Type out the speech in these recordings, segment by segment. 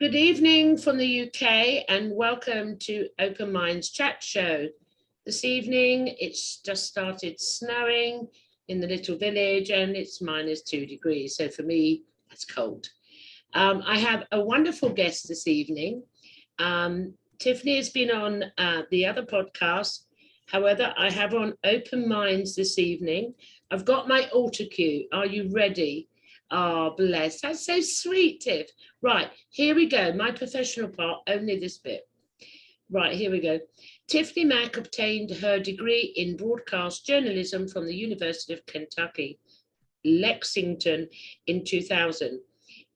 Good evening from the UK and welcome to Open Minds Chat Show. This evening it's just started snowing in the little village and it's -2 degrees. So for me, that's cold. I have a wonderful guest this evening. Tiffany has been on the other podcast. However, I have on Open Minds this evening. I've got my altar cue. Are you ready? Oh, bless. That's so sweet, Tiff. Right, here we go. My professional part, only this bit. Right, here we go. Tiffany Mack obtained her degree in broadcast journalism from the University of Kentucky, Lexington in 2000.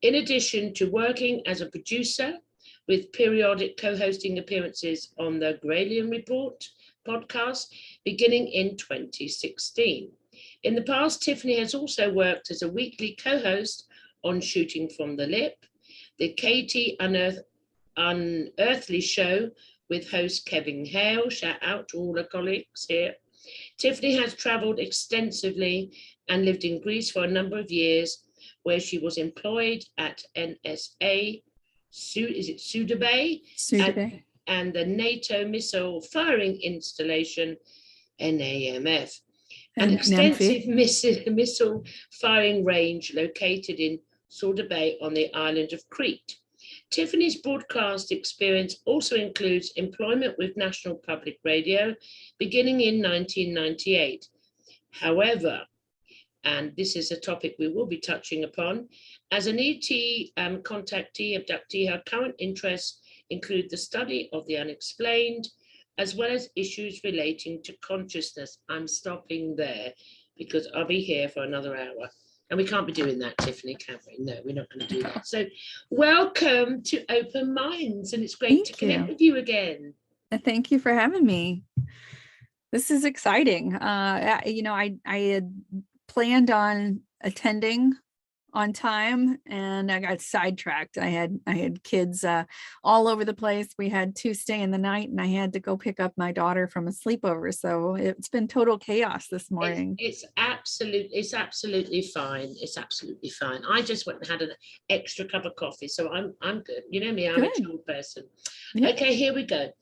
In addition to working as a producer with periodic co-hosting appearances on the Gralian Report podcast beginning in 2016. In the past, Tiffany has also worked as a weekly co-host on Shooting from the Lip, the Katie Unearthly Show with host Kevin Hale. Shout out to all the colleagues here. Tiffany has traveled extensively and lived in Greece for a number of years, where she was employed at NSA, is it Sudabe? Sudabe. And the NATO missile firing installation, NAMF. An extensive missile firing range located in Sudabe on the island of Crete. Tiffany's broadcast experience also includes employment with National Public Radio beginning in 1998. However, and this is a topic we will be touching upon, as an ET contactee, abductee, her current interests include the study of the unexplained, as well as issues relating to consciousness. I'm stopping there because I'll be here for another hour. And we can't be doing that, Tiffany, can we? No, we're not going to do that. So welcome to Open Minds, and it's great to connect with you again. Thank you for having me. This is exciting. I had planned on attending on time and I got sidetracked. I had kids all over the place. We had to stay in the night and I had to go pick up my daughter from a sleepover. So it's been total chaos this morning. It's absolutely fine. It's absolutely fine. I just went and had an extra cup of coffee. So I'm good. You know me, I'm a chill person. Yeah. Okay, here we go.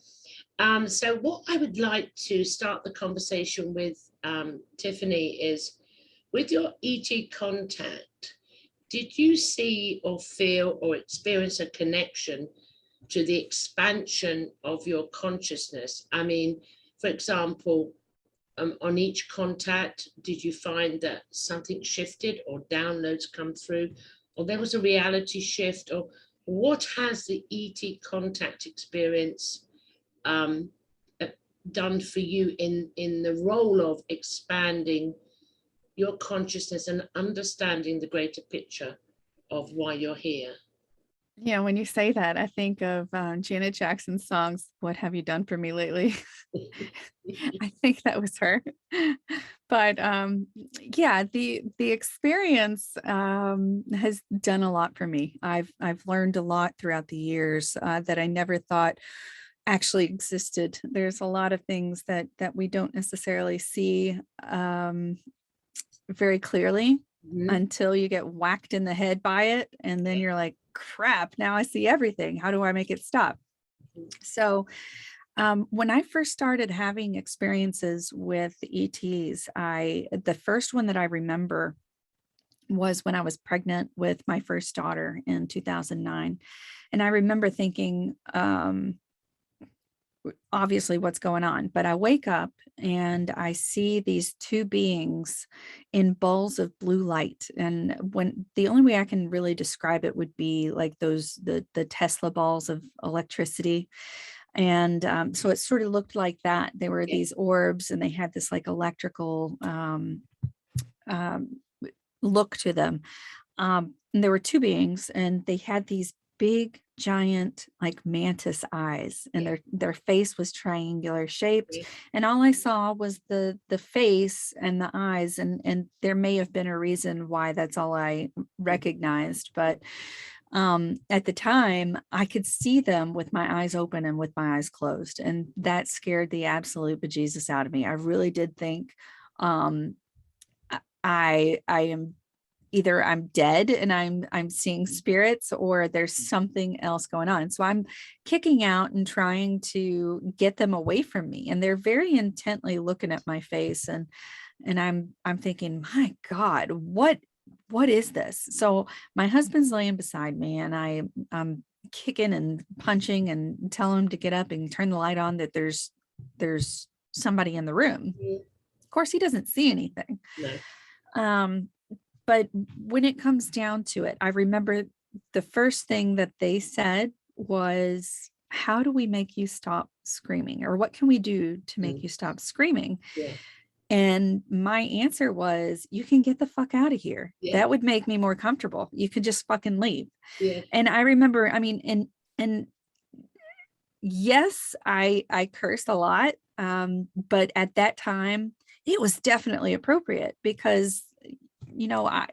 So what I would like to start the conversation with, Tiffany, is with your ET contact, did you see or feel or experience a connection to the expansion of your consciousness? I mean, for example, on each contact, did you find that something shifted or downloads come through, or there was a reality shift, or what has the ET contact experience done for you in the role of expanding your consciousness and understanding the greater picture of why you're here? Yeah, when you say that, I think of Janet Jackson's songs, What Have You Done For Me Lately? I think that was her. But yeah, the experience has done a lot for me. I've learned a lot throughout the years that I never thought actually existed. There's a lot of things that we don't necessarily see very clearly until you get whacked in the head by it. And then you're like, crap, now I see everything. How do I make it stop? So when I first started having experiences with ETs, the first one that I remember was when I was pregnant with my first daughter in 2009. And I remember thinking, obviously what's going on, but I wake up and I see these two beings in balls of blue light. And when the only way I can really describe it would be like the Tesla balls of electricity. And so it sort of looked like that. They were these orbs and they had this like electrical look to them. And there were two beings and they had these big giant like mantis eyes and their face was triangular shaped, and all I saw was the face and the eyes, and there may have been a reason why that's all I recognized, but at the time I could see them with my eyes open and with my eyes closed, and that scared the absolute bejesus out of me. I really did think I am either I'm dead and I'm seeing spirits, or there's something else going on. So I'm kicking out and trying to get them away from me. And they're very intently looking at my face, and I'm thinking, my God, what is this? So my husband's laying beside me, and I'm kicking and punching and tell him to get up and turn the light on, that there's somebody in the room. Of course, he doesn't see anything. No. But when it comes down to it, I remember the first thing that they said was, how do we make you stop screaming? Or what can we do to make you stop screaming? Yeah. And my answer was, you can get the fuck out of here. Yeah. That would make me more comfortable. You could just fucking leave. Yeah. And I remember, I mean, and yes, I cursed a lot. But at that time, it was definitely appropriate, because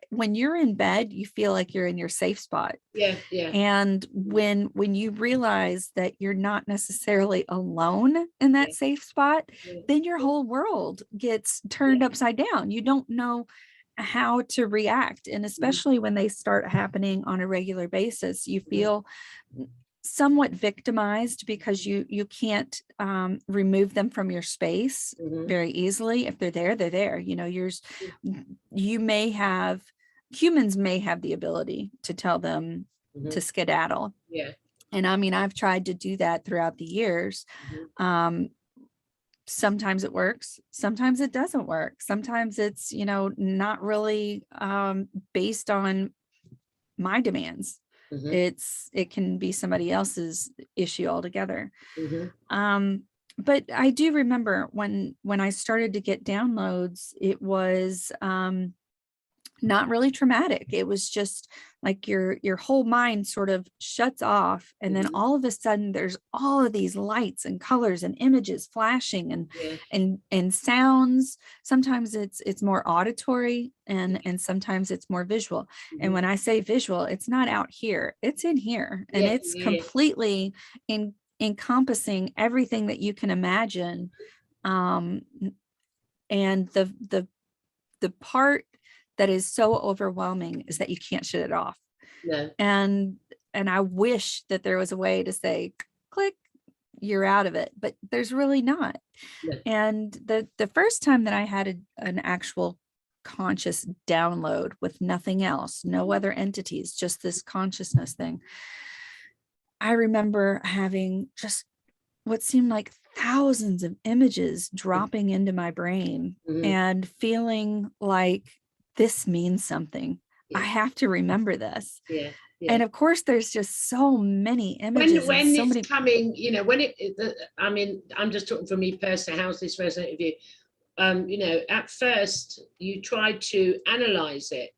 when you're in bed, you feel like you're in your safe spot. Yeah. Yeah. And when you realize that you're not necessarily alone in that safe spot, then your whole world gets turned upside down. You don't know how to react. And especially when they start happening on a regular basis, you feel somewhat victimized, because you can't remove them from your space very easily. If they're there, they're there. Humans may have the ability to tell them to skedaddle. Yeah. And I mean, I've tried to do that throughout the years. Sometimes it works, sometimes it doesn't work. Sometimes it's, not really based on my demands. It can be somebody else's issue altogether. But I do remember when I started to get downloads, it was not really traumatic. It was just like your whole mind sort of shuts off, and then all of a sudden there's all of these lights and colors and images flashing, and sounds. Sometimes it's more auditory, and sometimes it's more visual. And when I say visual, it's not out here, it's in here, and it's completely encompassing everything that you can imagine. And the part that is so overwhelming is that you can't shut it off. No. And I wish that there was a way to say, click, you're out of it, but there's really not. No. And the first time that I had an actual conscious download with nothing else, no other entities, just this consciousness thing, I remember having just what seemed like thousands of images dropping into my brain, and feeling like, this means something. I have to remember this. Yeah. And of course, there's just so many images. When so it's many... coming, I mean, I'm just talking for me personally, how's this resonate with you? At first you try to analyze it.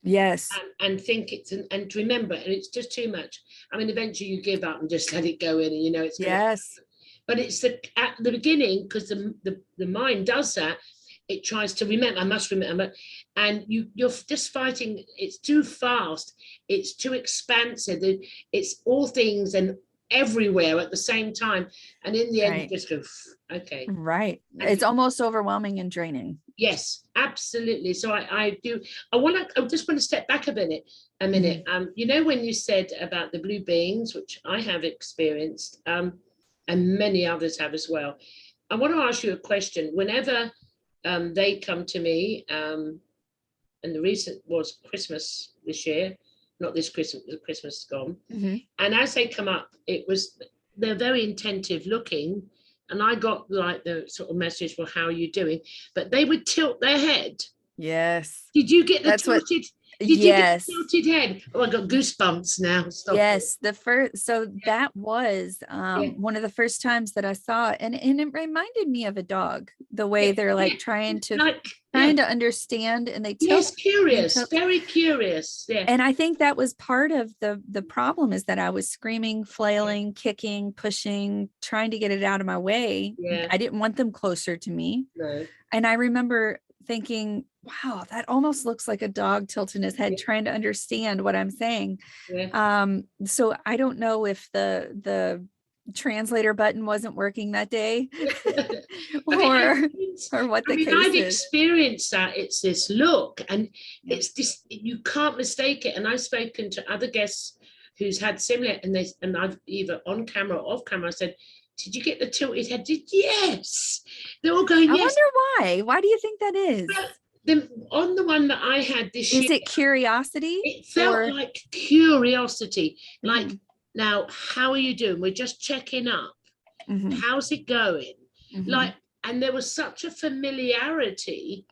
Yes. And think and to remember, and it's just too much. I mean, eventually you give up and just let it go in, and it's yes. But it's at the beginning, because the mind does that. It tries to remember. I must remember, and you're just fighting. It's too fast. It's too expansive. It's all things and everywhere at the same time. And in the end, you just go, okay. Right. And it's almost overwhelming and draining. Yes, absolutely. So I just want to step back a minute. When you said about the blue beings, which I have experienced, and many others have as well, I want to ask you a question. Whenever they come to me, and the recent was Christmas this year, not this Christmas, the Christmas gone. And as they come up, they're very attentive looking, and I got like the sort of message, well, how are you doing? But they would tilt their head. Yes. Did you get the tilted? Did you get the tilted head? Oh, I got goosebumps now. Stop yes, that was one of the first times that I saw it, and it reminded me of a dog, the way they're like trying to understand, and they tilt. Yes, curious, very curious. Yeah. And I think that was part of the problem, is that I was screaming, flailing, kicking, pushing, trying to get it out of my way. I didn't want them closer to me. No. And I remember thinking, wow, that almost looks like a dog tilting his head, trying to understand what I'm saying. So I don't know if the translator button wasn't working that day, I mean, or what the case I've is. experienced that. It's this look, and Yeah. it's this, you can't mistake it. And I've spoken to other guests who's had similar, and I've either on camera or off camera, I said, did you get the tilted head? Yes. They're all going, I yes. wonder why. Why do you think that is? On the one that I had this year, Is it curiosity? it felt like curiosity. Like, Mhm. now, how are you doing? We're just checking up. Mhm. How's it going? Mhm. Like, and there was such a familiarity,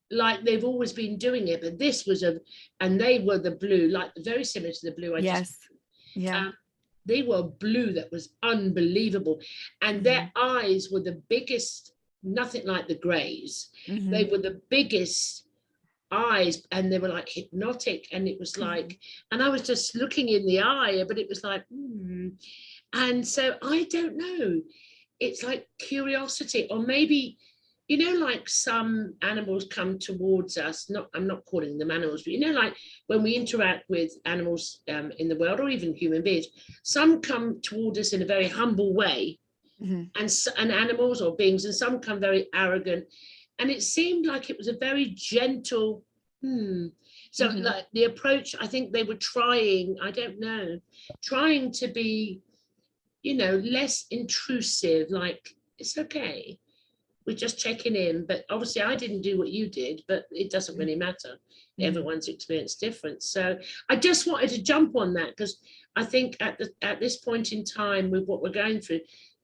like they've always been doing it, but this was and they were the blue, like very similar to the blue I Yes. just, Yeah. they were blue that was unbelievable, and their eyes were the biggest, nothing like the grays. They were the biggest eyes, and they were like hypnotic, and it was like, and I was just looking in the eye, but it was like, and so I don't know, it's like curiosity, or maybe, you know, like some animals come towards us, not, I'm not calling them animals, but you know, like when we interact with animals in the world, or even human beings, some come toward us in a very humble way, and animals or beings, and some come very arrogant, and it seemed like it was a very gentle, so like the approach, I think they were trying, I don't know, trying to be, you know, less intrusive, like, it's okay, we're just checking in. But obviously I didn't do what you did, but it doesn't really matter. Everyone's experience different. So I just wanted to jump on that, because I think at this point in time, with what we're going through,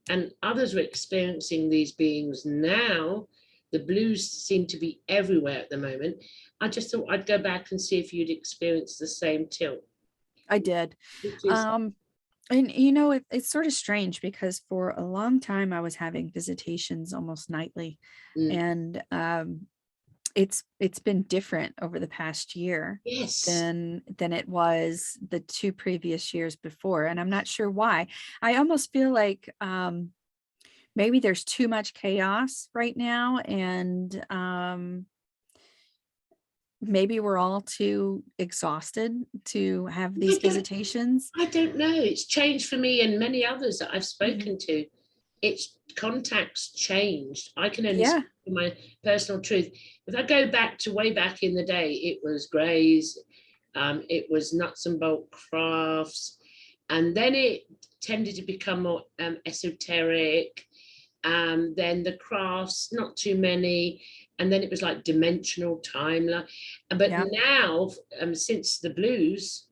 and others are experiencing these beings now, the blues seem to be everywhere at the moment. I just thought I'd go back and see if you'd experienced the same tilt. I did. Which is, And you know, it's sort of strange because for a long time I was having visitations almost nightly, and it's been different over the past year yes, than it was the 2 previous years before, and I'm not sure why. I almost feel like maybe there's too much chaos right now, and maybe we're all too exhausted to have these visitations. I don't know. It's changed for me and many others that I've spoken to. It's contacts changed. I can only speak for my personal truth. If I go back to way back in the day, it was greys, it was nuts and bolt crafts, and then it tended to become more esoteric. Then the crafts, not too many, and then it was like dimensional timeline. But now, since the blues,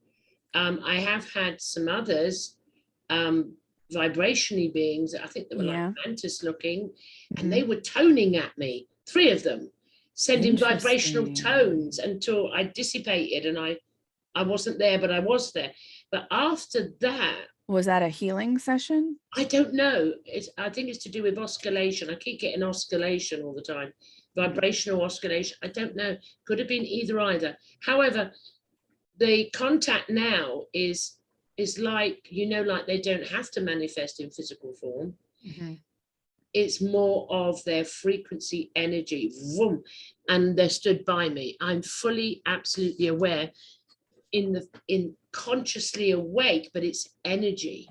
I have had some others, vibrationally beings. I think they were like mantis looking, and they were toning at me. 3 of them, sending vibrational tones until I dissipated, and I wasn't there, but I was there. But after that, was that a healing session? I don't know. I think it's to do with oscillation. I keep getting oscillation all the time, vibrational oscillation. I don't know. Could have been either. However, the contact now is like, you know, like they don't have to manifest in physical form. It's more of their frequency, energy, vroom, and they're stood by me. I'm fully, absolutely aware, in consciously awake, but it's energy,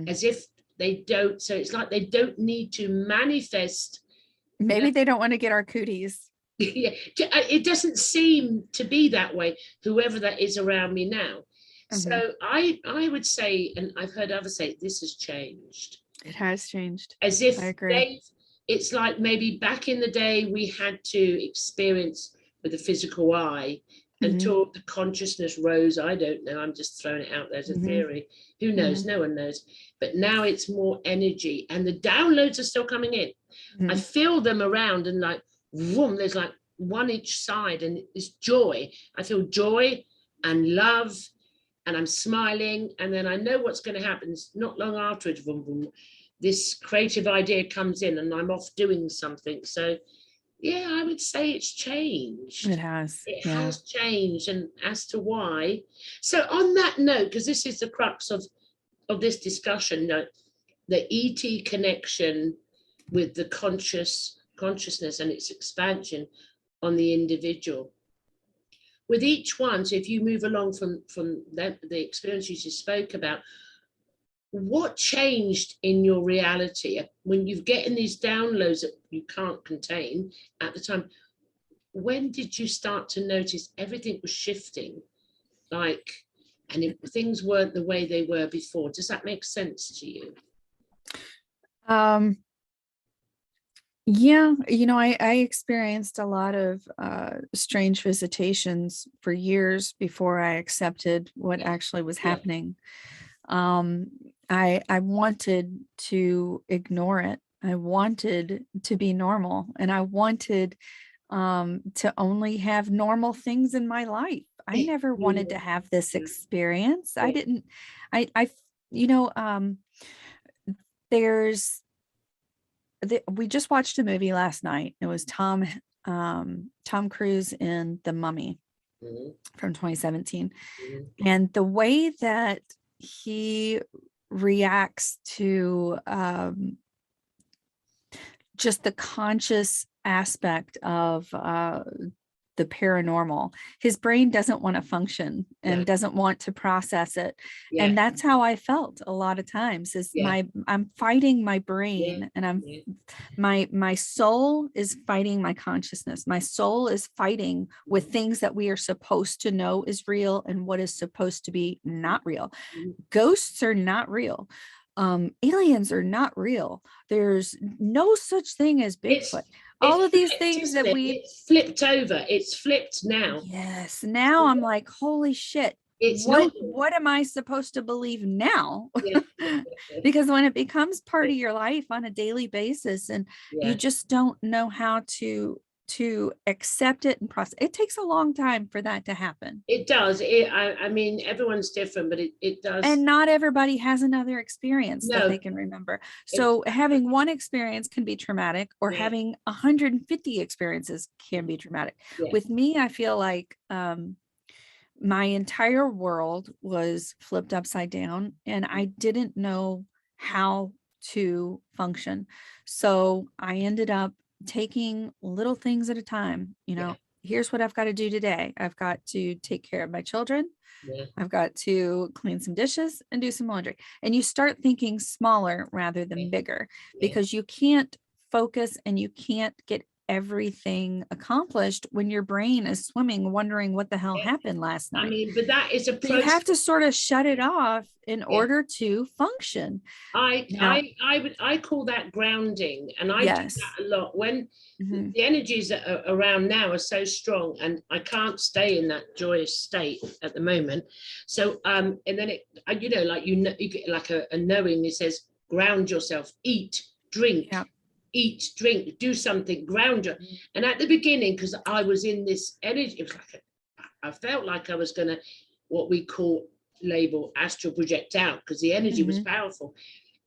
as if they don't. So it's like they don't need to manifest. Maybe they don't want to get our cooties. Yeah, it doesn't seem to be that way, whoever that is around me now. So I would say, and I've heard others say, this has changed. It has changed. As if it's like maybe back in the day we had to experience with the physical eye until the consciousness rose. I don't know, I'm just throwing it out there as a theory. Who knows? No one knows. But now it's more energy, and the downloads are still coming in. I feel them around, and like, vroom, there's like one each side, and it's joy. I feel joy and love, and I'm smiling, and then I know what's going to happen. It's not long afterwards, vroom, vroom, this creative idea comes in, and I'm off doing something. So yeah, I would say it's changed. It has. It has changed, and as to why. So on that note, because this is the crux of this discussion, the ET connection with the consciousness and its expansion on the individual. With each one, so if you move along from the experiences you spoke about, what changed in your reality when you've getting these downloads that you can't contain at the time? When did you start to notice everything was shifting, like, and things weren't the way they were before? Does that make sense to you? Yeah, I experienced a lot of strange visitations for years before I accepted what actually was happening. Um, I wanted to ignore it. I wanted to be normal, and I wanted to only have normal things in my life. I never wanted to have this experience. I didn't, I, you know, there's, we just watched a movie last night. It was Tom Cruise in The Mummy from 2017. And the way that he reacts to just the conscious aspect of the paranormal, his brain doesn't want to function and doesn't want to process it. And that's how I felt a lot of times, is I'm fighting my brain, and my soul is fighting my consciousness. My soul is fighting with things that we are supposed to know is real and what is supposed to be not real. Ghosts are not real. Aliens are not real. There's no such thing as Bigfoot. All of these things that it's flipped over. It's flipped now. Yes. Now I'm like, holy shit. What am I supposed to believe now? Because when it becomes part of your life on a daily basis, and you just don't know how to accept it and process, it takes a long time for that to happen. It does. I mean, everyone's different, but it does. And not everybody has another experience that they can remember. So having one experience can be traumatic, or having 150 experiences can be traumatic. With me, I feel like my entire world was flipped upside down, and I didn't know how to function. So I ended up taking little things at a time. Here's what I've got to do today. I've got to take care of my children. I've got to clean some dishes and do some laundry. And you start thinking smaller rather than bigger, because you can't focus and you can't get everything accomplished when your brain is swimming, wondering what the hell happened last night. I mean, but that is a process. You have to sort of shut it off in order to function. I call that grounding, and I do that a lot when the energies that are around now are so strong, and I can't stay in that joyous state at the moment. So and then you get like a knowing. It says ground yourself, eat, drink. Eat, drink, do something, ground your. And at the beginning, because I was in this energy, it was like I felt like I was going to, what we label astral project out, because the energy was powerful.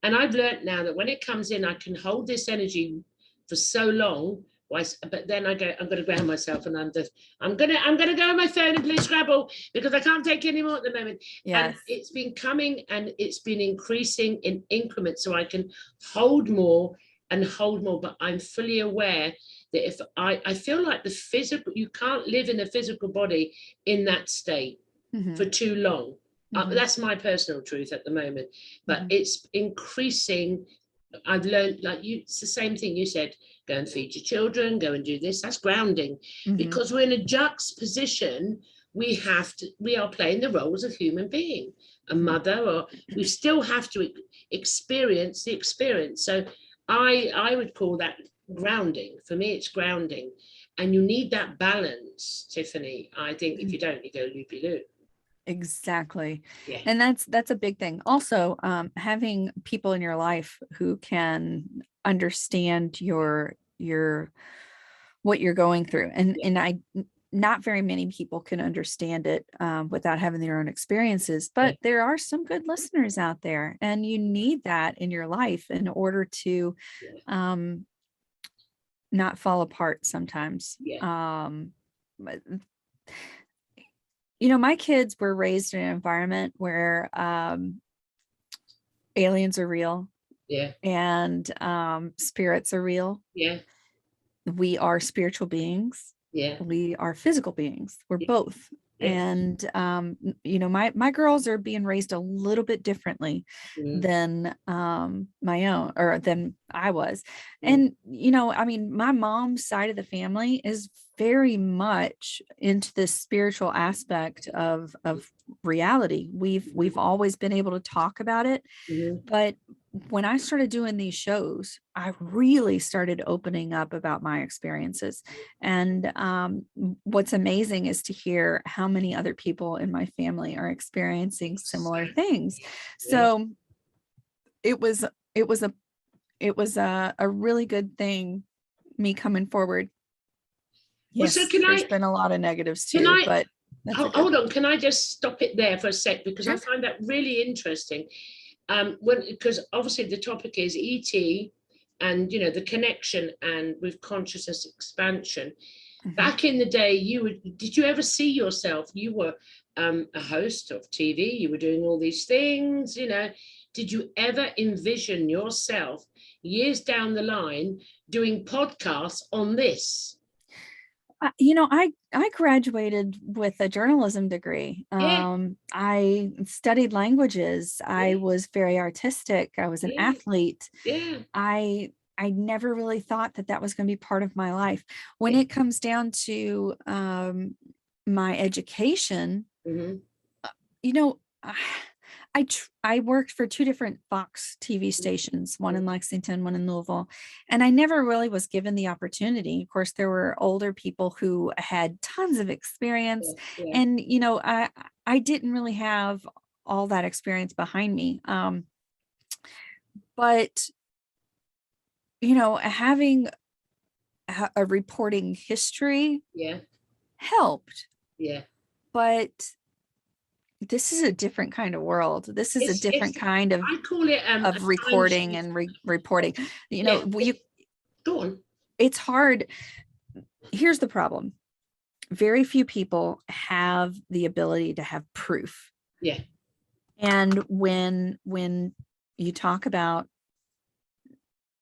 And I've learned now that when it comes in, I can hold this energy for so long. But then I'm going to ground myself, and I'm going to go on my phone and play Scrabble, because I can't take any more at the moment. And it's been coming, and it's been increasing in increments, so I can hold more and hold more. But I'm fully aware that if I feel like the physical, you can't live in a physical body in that state for too long. That's my personal truth at the moment, but it's increasing. I've learned, like you, it's the same thing you said, go and feed your children, go and do this. That's grounding, because we're in a juxtaposition. We are playing the roles of human being, a mother, or we still have to experience the experience. So I would call that grounding. For me, it's grounding. And you need that balance, Tiffany. I think if you don't, you go loopy-loop. Exactly. And that's a big thing. Also, having people in your life who can understand what you're going through. And not very many people can understand it without having their own experiences, but there are some good listeners out there, and you need that in your life in order to not fall apart sometimes. My kids were raised in an environment where aliens are real. And spirits are real. We are spiritual beings. We are physical beings. We're both. And my girls are being raised a little bit differently than my own, or than I was. And my mom's side of the family is very much into this spiritual aspect of reality. We've always been able to talk about it, but when I started doing these shows, I really started opening up about my experiences. And what's amazing is to hear how many other people in my family are experiencing similar things. So it was a really good thing, me coming forward. Yes, well, so there's been a lot of negatives too, but hold on. Can I just stop it there for a sec? Because I find that really interesting. Because obviously the topic is ET and the connection and with consciousness expansion. Back in the day, did you ever see yourself? You were a host of TV, you were doing all these things, did you ever envision yourself years down the line doing podcasts on this? I graduated with a journalism degree. I studied languages. I was very artistic. I was an athlete. I never really thought that was going to be part of my life. When it comes down to my education, I worked for two different Fox TV stations, one in Lexington, one in Louisville, and I never really was given the opportunity. Of course, there were older people who had tons of experience, and I didn't really have all that experience behind me. But having a reporting history helped. But this is a different kind of world. This is a different kind of, I call it of recording and reporting. Go on. It's hard. Here's the problem. Very few people have the ability to have proof. And when you talk about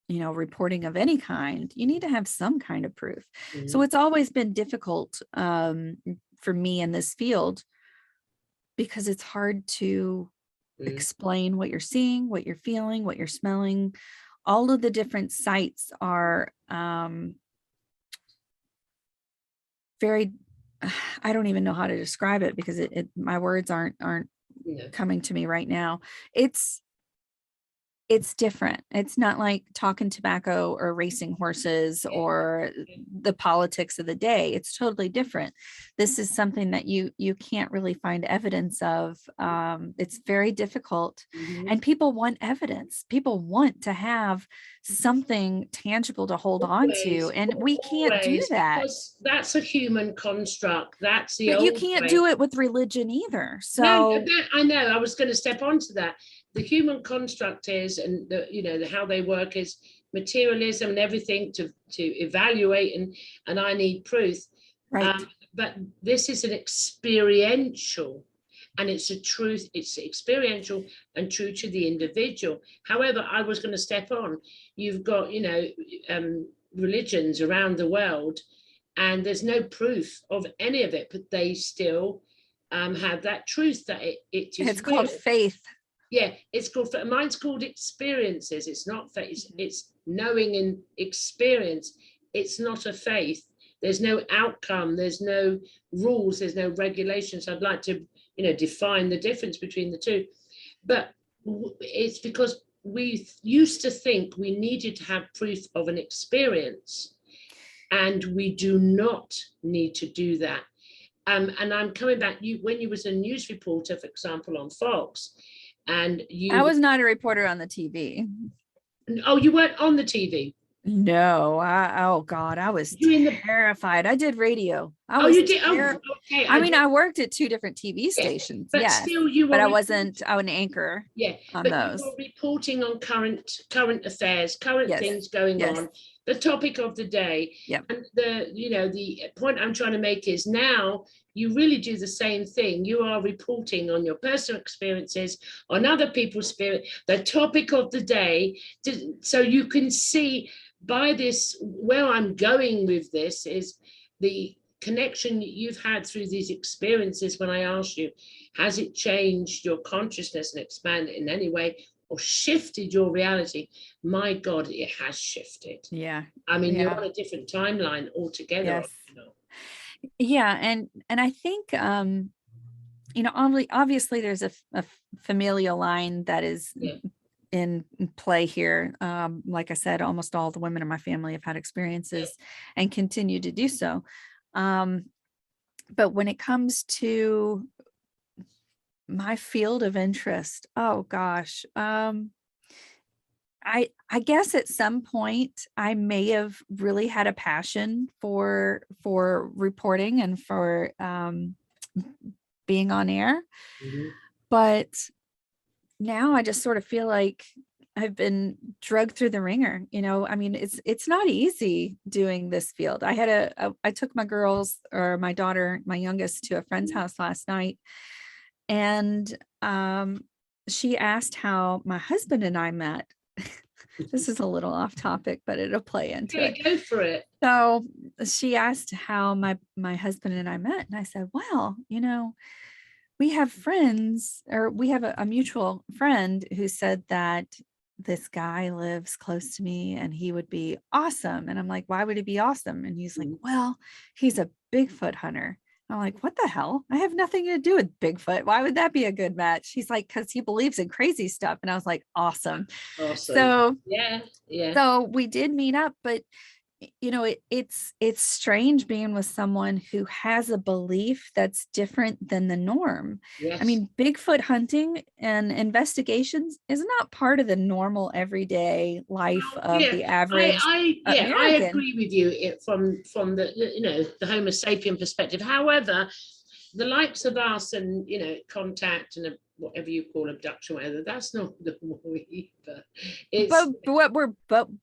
reporting of any kind, you need to have some kind of proof. So it's always been difficult for me in this field, because it's hard to explain what you're seeing, what you're feeling, what you're smelling. All of the different sites are very, I don't even know how to describe it, because my words aren't coming to me right now. It's different. It's not like talking tobacco or racing horses or the politics of the day. It's totally different. This is something that you can't really find evidence of. It's very difficult, and people want evidence. People want to have something tangible to hold on to, and we can't do that. Because that's a human construct. That's the but old you can't way. do it with religion either. So no, I know. I was going to step onto that. The human construct is, and how they work is materialism and everything to evaluate, and I need proof. But this is an experiential, and it's a truth. It's experiential and true to the individual. However, I was going to step on. You've got religions around the world, and there's no proof of any of it, but they still have that truth that it is. It's real. Called faith. It's called, mine's called experiences. It's not faith. It's knowing and experience. It's not a faith. There's no outcome. There's no rules. There's no regulations. I'd like to, define the difference between the two. But it's because we used to think we needed to have proof of an experience, and we do not need to do that. And I'm coming back. When you was a news reporter, for example, on Fox. I was not a reporter on the TV. Oh, you weren't on the TV? No. Oh God, I was terrified. I did radio. You did? Oh, okay. I worked at two different TV stations. But still, you were. But I wasn't an anchor. On but those. You were reporting on current affairs, current things going on. The topic of the day. And the point I'm trying to make is now you really do the same thing. You are reporting on your personal experiences, on other people's spirit, the topic of the day, so you can see by this, where I'm going with this is the connection you've had through these experiences, when I asked you, has it changed your consciousness and expanded in any way or shifted your reality? My God, it has shifted. Yeah. I mean, you're Yeah. on a different timeline altogether. Yes. Yeah. And I think, obviously there's a familial line that is in play here. Like I said, almost all the women in my family have had experiences and continue to do so. But when it comes to my field of interest, oh gosh, I guess at some point I may have really had a passion for reporting and for being on air. But now I just sort of feel like I've been drugged through the ringer. I mean, it's not easy doing this field. I took my girls, or my daughter, my youngest, to a friend's house last night, and she asked how my husband and I met. This is a little off topic, but it'll play into it. Go for it. So she asked how my husband and I met, and I said, well, we have friends, or we have a mutual friend who said that this guy lives close to me and he would be awesome. And I'm like, why would he be awesome? And he's like, well, he's a Bigfoot hunter. I'm like, what the hell? I have nothing to do with Bigfoot. Why would that be a good match? He's like, because he believes in crazy stuff. And I was like, awesome. So yeah. So we did meet up, but it's strange being with someone who has a belief that's different than the norm. Yes. I mean, Bigfoot hunting and investigations is not part of the normal everyday life of the average American. I agree with you from the the Homo sapien perspective. However, the likes of us and contact and whatever you call abduction, whatever, that's not the way either.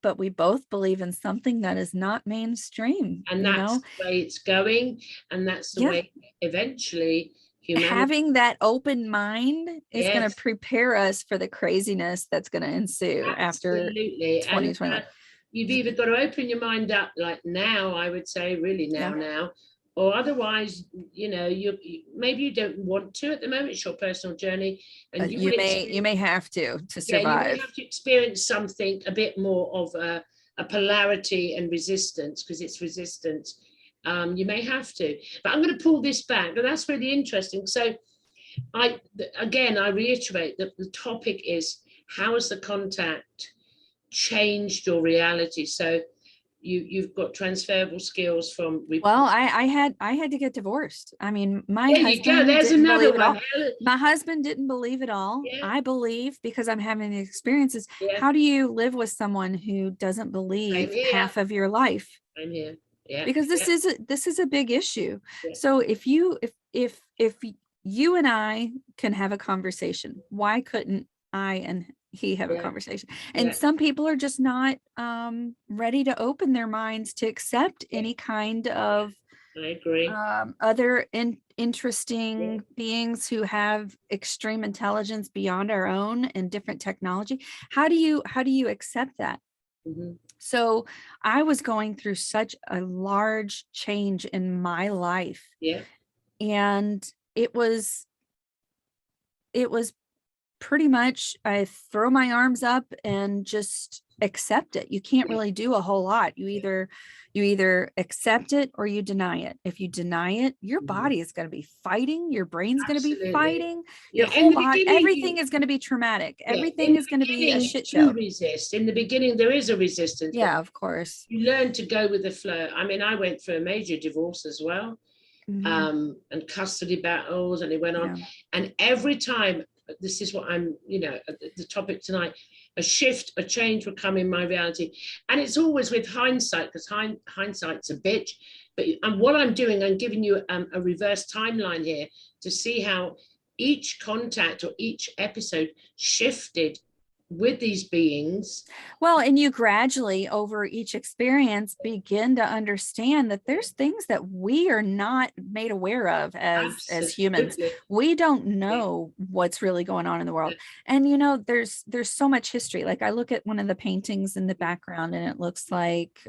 But we both believe in something that is not mainstream, and that's the way it's going, and that's the way eventually humanity, having that open mind is going to prepare us for the craziness that's going to ensue after 2021. You've either got to open your mind up, like now, I would say, really now, or otherwise, maybe you don't want to at the moment. It's your personal journey, and you may have to survive. You may have to experience something a bit more of a polarity and resistance, because it's resistance. You may have to, but I'm going to pull this back, and that's really interesting. So, I reiterate that the topic is, how has the contact changed your reality? So you've got transferable skills from I had to get divorced. I mean, my husband there's another one. My husband didn't believe it all. I believe, because I'm having the experiences. How do you live with someone who doesn't believe half of your life? I'm here. Because this is a big issue. So if you and I can have a conversation, why couldn't I and he have a conversation? And some people are just not ready to open their minds to accept any kind of I agree. Other interesting beings who have extreme intelligence beyond our own and different technology. How do you accept that? So I was going through such a large change in my life. And it was pretty much, I throw my arms up and just accept it. You can't really do a whole lot. You either accept it or you deny it. If you deny it, your body is going to be fighting, your brain's going to be fighting, your whole body, everything is going to be traumatic. Everything is going to be a shit show. Resist. In the beginning, there is a resistance. Yeah, of course. You learn to go with the flow. I mean, I went through a major divorce as well, and custody battles, and it went on. And every time, this is what I'm, the topic tonight, a shift, a change will come in my reality. And it's always with hindsight, because hindsight's a bitch. But what I'm doing, I'm giving you a reverse timeline here to see how each contact or each episode shifted with these beings. Well, and you gradually over each experience begin to understand that there's things that we are not made aware of as humans. We don't know what's really going on in the world. And there's so much history. Like I look at one of the paintings in the background and it looks like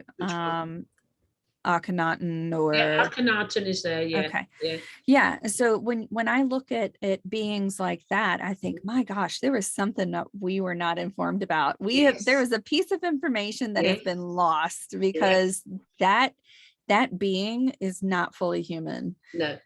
Akhenaten Yeah, or Akhenaten is there. Yeah, okay. yeah. Yeah. So when I look at beings like that, I think, my gosh, there was something that we were not informed about. There Yes, was a piece of information that has yes, been lost yes. because that being is not fully human. No,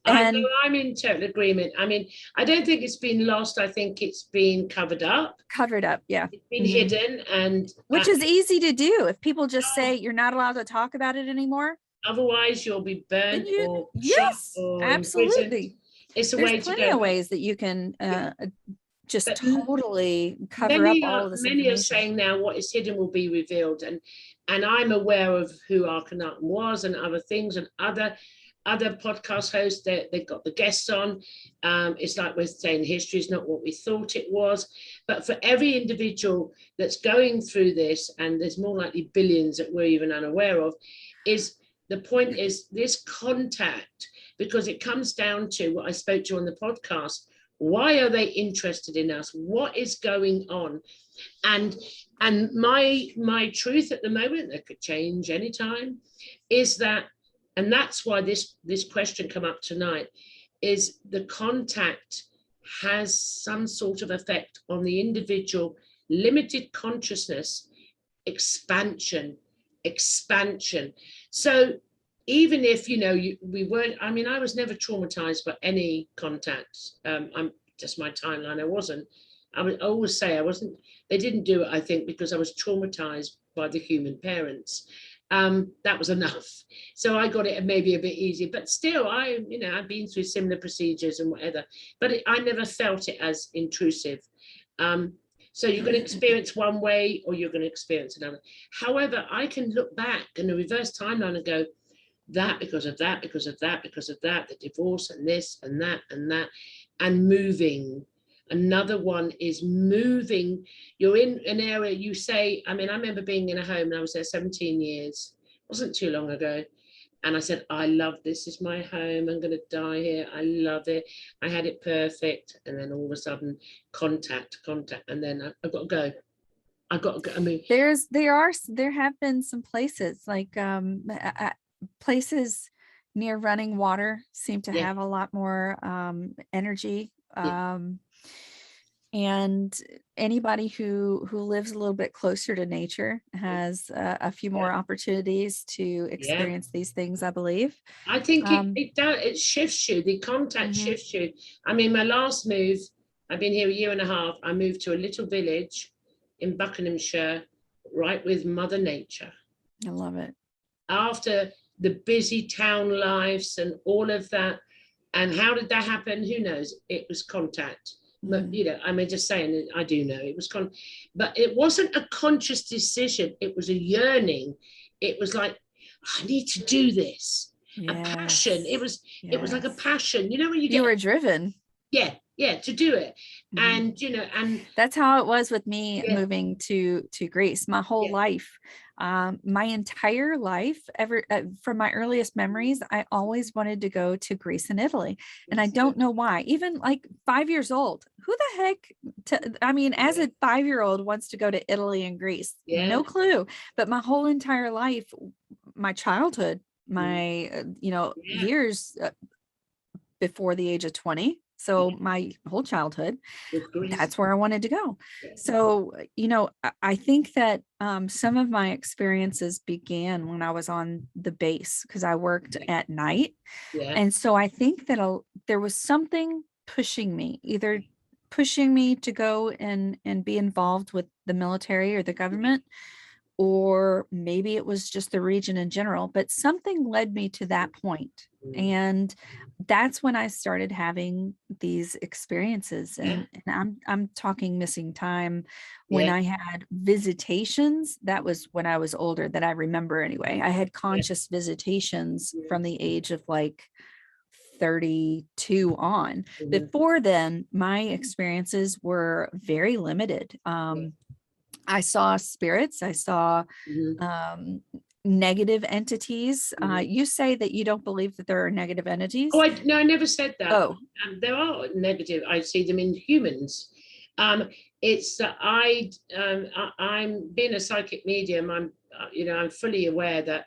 And I'm in total agreement. I mean, I don't think it's been lost. I think it's been covered up. covered up. Yeah. It's been Mhm. hidden, and Which is easy to do. If people just oh, say you're not allowed to talk about it anymore, otherwise you'll be then burnt you, or shot yes, or imprisoned. absolutely. It's a There's way to plenty go. of ways that you can just But totally cover up all of this many are information. saying now what is hidden will be revealed, and I'm aware of who Akhenaten was and other things, and other podcast hosts that they've got the guests on. It's like we're saying history is not what we thought it was, but for every individual that's going through this, and there's more likely billions that we're even unaware of, is the point is this contact, because it comes down to what I spoke to on the podcast. Why are they interested in us? What is going on? And my truth at the moment, that could change anytime, is that, and that's why this question come up tonight, is the contact has some sort of effect on the individual, limited consciousness, expansion. So even if we weren't, I mean, I was never traumatized by any contact. I'm just my timeline. I wasn't. I would always say I wasn't. They didn't do it, I think, because I was traumatized by the human parents. That was enough. So I got it maybe a bit easier, but still, I've been through similar procedures and whatever, but I never felt it as intrusive. So you're going to experience one way or you're going to experience another. However, I can look back in a reverse timeline and go, that because of that, because of that, because of that, the divorce and this and that and that, and moving. Another one is moving. You're in an area, you say, I mean, I remember being in a home and I was there 17 years. It wasn't too long ago. And I said, I love this. This is my home. I'm going to die here. I love it. I had it perfect. And then all of a sudden, contact. And then I've got to go. I've got to go. I mean, there have been some places like places near running water seem to yeah, have a lot more energy. yeah, And anybody who lives a little bit closer to nature has a few yeah, more opportunities to yeah. experience these things, I believe. I think Um, it does. It shifts you. The contact mhm. shifts you. I mean, my last move, I've been here a year and a half. I moved to a little village in Buckinghamshire, right with Mother Nature. I love it. After the busy town lives and all of that, and how did that happen? Who knows? It was contact. But Mhm. I mean, just saying, I do know it was but it wasn't a conscious decision. It was a yearning. It was like, I need to do this. A passion. It Yes. was it was like a Yes. passion. You know when you You get, were driven. yeah, to do it. Mhm. And and That's how it was with me yeah, moving to Greece. My whole yeah, life, my entire life, ever from my earliest memories, I always wanted to go to Greece and Italy, and I don't know why. Even like 5 years old, who the heck? I mean, as a 5-year-old wants to go to Italy and Greece, yeah, no clue. But my whole entire life, my childhood, mm, my yeah, years before the age of 20. So yeah, my whole childhood, with Greece. that's where I wanted to go. Yeah, So, I think that some of my experiences began when I was on the base because I worked at night. yeah, And so I think that there was something pushing me, either pushing me to go and be involved with the military or the government, or maybe it was just the region in general, but something led me to that point. mm, And that's when I started having these experiences. yeah, And I'm talking missing time. When yeah, I had visitations, that was when I was older, that I remember anyway. I had yeah, conscious visitations yeah. from the age of like 32 on. Mhm, Before then, my experiences were very limited. yeah, I saw spirits. I saw mhm, um, negative entities. mhm. You say that you don't believe that there are negative Oh, entities. no, I never said that. Oh, There are negative. I see them in humans. Um, it's that I'm being a psychic medium. I'm fully aware that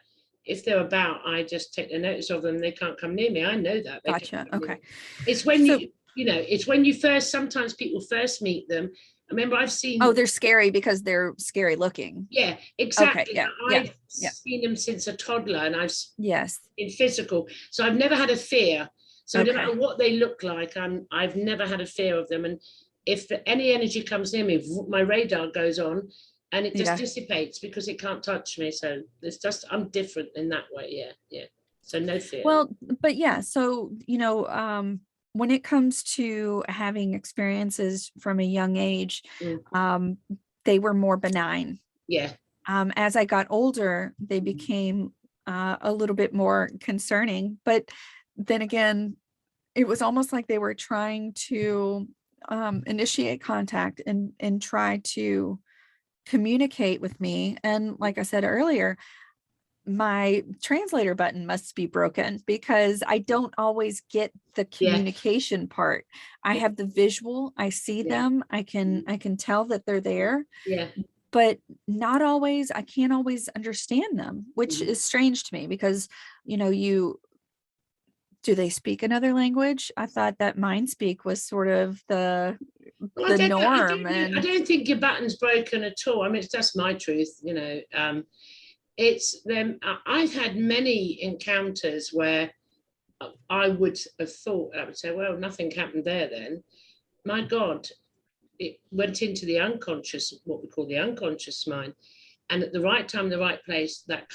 if they're about, I just take the notice of them. They can't come near me. I know that. Gotcha. Okay. It's when So, it's when you first, sometimes people first meet them. I remember I've seen. oh, they're scary because they're scary looking. Yeah, exactly. Okay. Yeah. I've Yeah. seen them since a toddler, and I've Yes. in physical. So I've never had a fear. So no Okay. matter what they look like, I've never had a fear of them. And if any energy comes near me, my radar goes on and it just dissipates because it can't touch me. So it's just, I'm different in that way. Yeah. Yeah. So no fear. Well, but yeah, so, when it comes to having experiences from a young age, they were more benign. Yeah. As I got older, they became a little bit more concerning. But then again, it was almost like they were trying to initiate contact and try to communicate with me. And like I said earlier, my translator button must be broken because I don't always get the communication part. I have the visual, I see them, I can tell that they're there. Yeah. But not always, I can't always understand them, which is strange to me because, do they speak another language? I thought that mind speak was sort of the norm. I don't think your button's broken at all. I mean, it's just my truth, it's them. I've had many encounters where I would have thought, I would say, well, nothing happened there then. My God, it went into the unconscious, what we call the unconscious mind. And at the right time, the right place, that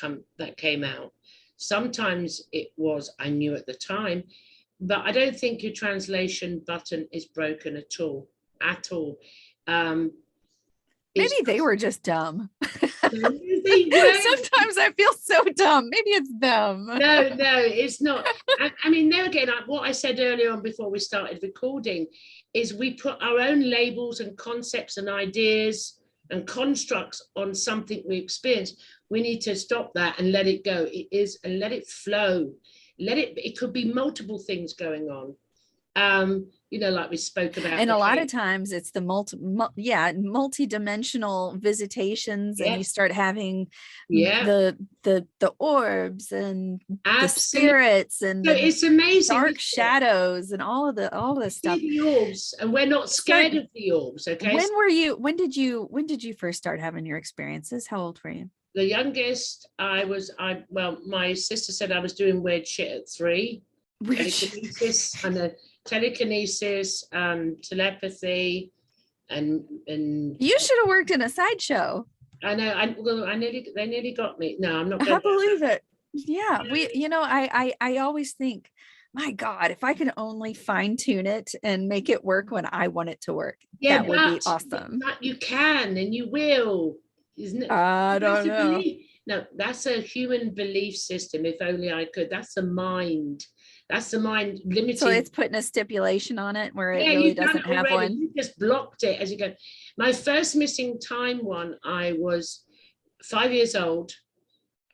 came out. Sometimes it was, I knew at the time, but I don't think your translation button is broken at all. Maybe they were just dumb. They Sometimes I feel so dumb. Maybe it's them. No, it's not. I mean, there again, what I said earlier on before we started recording is we put our own labels and concepts and ideas and constructs on something we experience. We need to stop that and let it go. It is, and let it flow. It could be multiple things going on. Like we spoke about. And a lot of times it's the multi-dimensional visitations, and you start having the orbs and the spirits and it's amazing. Dark shadows and all of this stuff. The orbs, and we're not scared of the orbs. Okay. When did you first start having your experiences? How old were you? The youngest my sister said I was doing weird shit at 3. Telekinesis, telepathy, and you should have worked in a sideshow. I know. They nearly got me. No, I'm not. I believe it. Yeah, I always think, my God, if I could only fine tune it and make it work when I want it to work, that would be awesome. But you can, and you will, isn't it? I don't know. No, that's a human belief system. If only I could. That's the mind. That's the mind limiting. So it's putting a stipulation on it where it really doesn't have one. You just blocked it as you go. My first missing time one, I was 5 years old,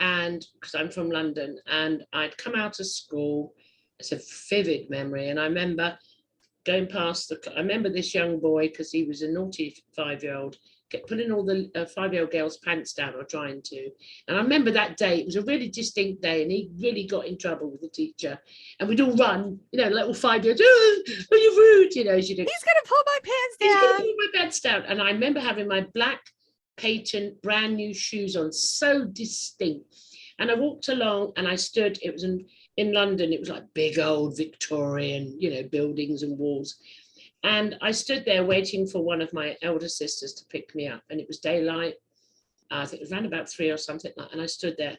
and because I'm from London, and I'd come out of school. It's a vivid memory, and I remember going past I remember this young boy, because he was a naughty 5-year-old, putting all the 5-year-old girls' pants down, or trying to. And I remember that day, it was a really distinct day, and he really got in trouble with the teacher. And we'd all run, little 5-year-olds, oh, you're rude, as you do. He's going to pull my pants down. He's going to pull my pants down. And I remember having my black patent brand new shoes on, so distinct. And I walked along, and I stood, it was in London, it was like big old Victorian, buildings and walls. And I stood there waiting for one of my elder sisters to pick me up, and it was daylight. I think it was around about 3 or something like that. And I stood there,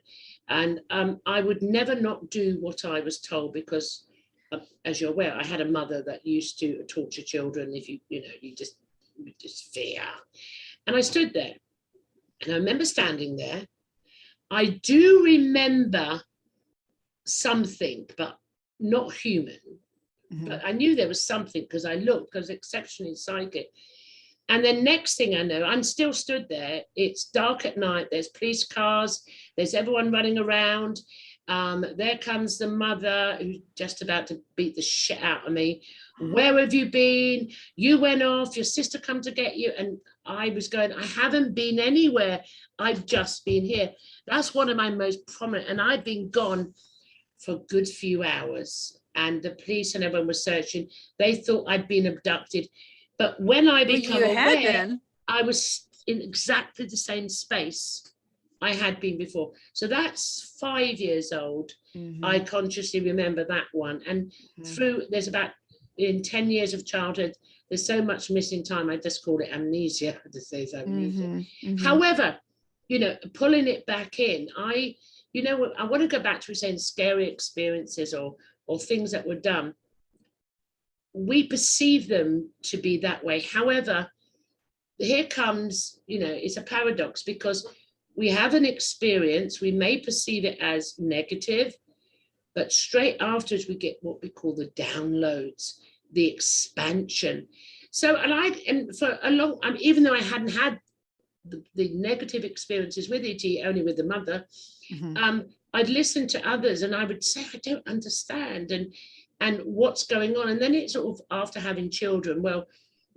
and I would never not do what I was told, because as you're aware, I had a mother that used to torture children if you just fear. And I stood there, and I remember standing there. I do remember something, but not human. But I knew there was something, because I looked, because exceptionally psychic. And then next thing I know, I'm still stood there. It's dark at night. There's police cars. There's everyone running around. There comes the mother who's just about to beat the shit out of me. Where have you been? You went off, your sister come to get you. And I was going, I haven't been anywhere. I've just been here. That's one of my most prominent, and I'd been gone for a good few hours. And the police and everyone was searching. They thought I'd been abducted. But when I Well, become you had aware, been. I was in exactly the same space I had been before. So that's 5 years old. I consciously remember that one. And through, there's about, in 10 years of childhood, there's so much missing time. I just call it amnesia. To say it's amnesia. However, pulling it back in, I want to go back to saying scary experiences or things that were done. We perceive them to be that way. However, here comes, it's a paradox, because we have an experience, we may perceive it as negative, but straight afterwards we get what we call the downloads, the expansion. So, and for a long, even though I hadn't had the negative experiences with ET, only with the mother, I'd listen to others and I would say, I don't understand, and what's going on. And then it's sort of after having children, well,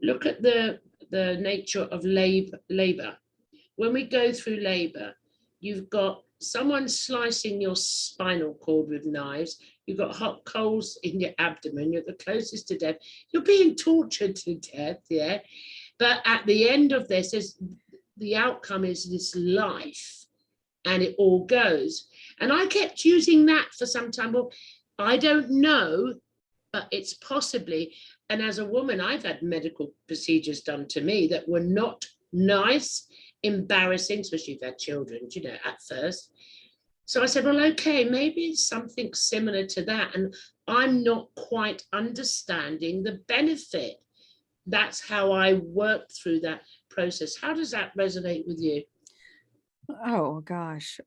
look at the nature of labor. When we go through labor, you've got someone slicing your spinal cord with knives, you've got hot coals in your abdomen, you're the closest to death, you're being tortured to death, yeah? But at the end of this, the outcome is this life, and it all goes. And I kept using that for some time. Well, I don't know, but it's possibly. And as a woman, I've had medical procedures done to me that were not nice, embarrassing, especially if you've had children, at first. So I said, well, okay, maybe it's something similar to that. And I'm not quite understanding the benefit. That's how I worked through that process. How does that resonate with you? Oh gosh.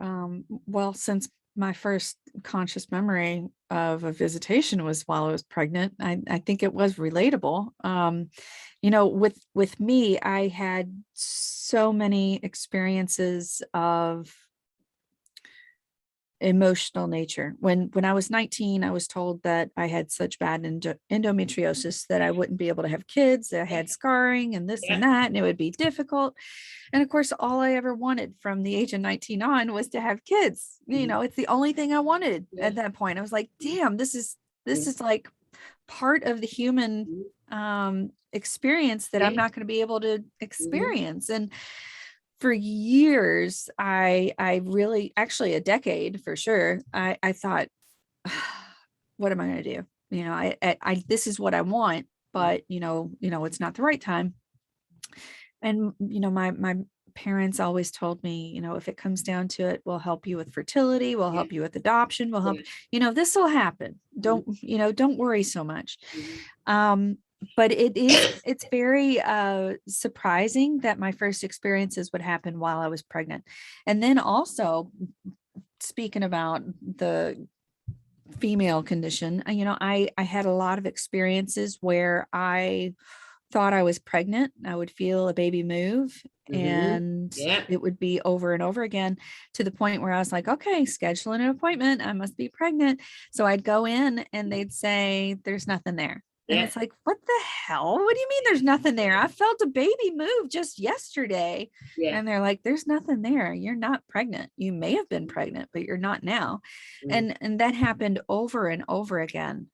Well, since my first conscious memory of a visitation was while I was pregnant, I think it was relatable. With me, I had so many experiences of emotional nature. When I was 19, I was told that I had such bad endometriosis that I wouldn't be able to have kids. I had scarring and this and that, and it would be difficult. And of course, all I ever wanted from the age of 19 on was to have kids. It's the only thing I wanted at that point. I was like, damn, this is like part of the human experience that I'm not going to be able to experience. And for years, I really, actually a decade for sure, I thought, what am I going to do? This is what I want, but it's not the right time. And my parents always told me, if it comes down to it, we'll help you with fertility, we'll help you with adoption, we'll help, this will happen. Don't worry so much. But it's very surprising that my first experiences would happen while I was pregnant. And then also, speaking about the female condition, I had a lot of experiences where I thought I was pregnant. I would feel a baby move, and it would be over and over again, to the point where I was like, okay, scheduling an appointment, I must be pregnant. So I'd go in and they'd say, there's nothing there. And it's like, what the hell? What do you mean there's nothing there? I felt a baby move just yesterday. And they're like, there's nothing there. You're not pregnant. You may have been pregnant, but you're not now. And that happened over and over again.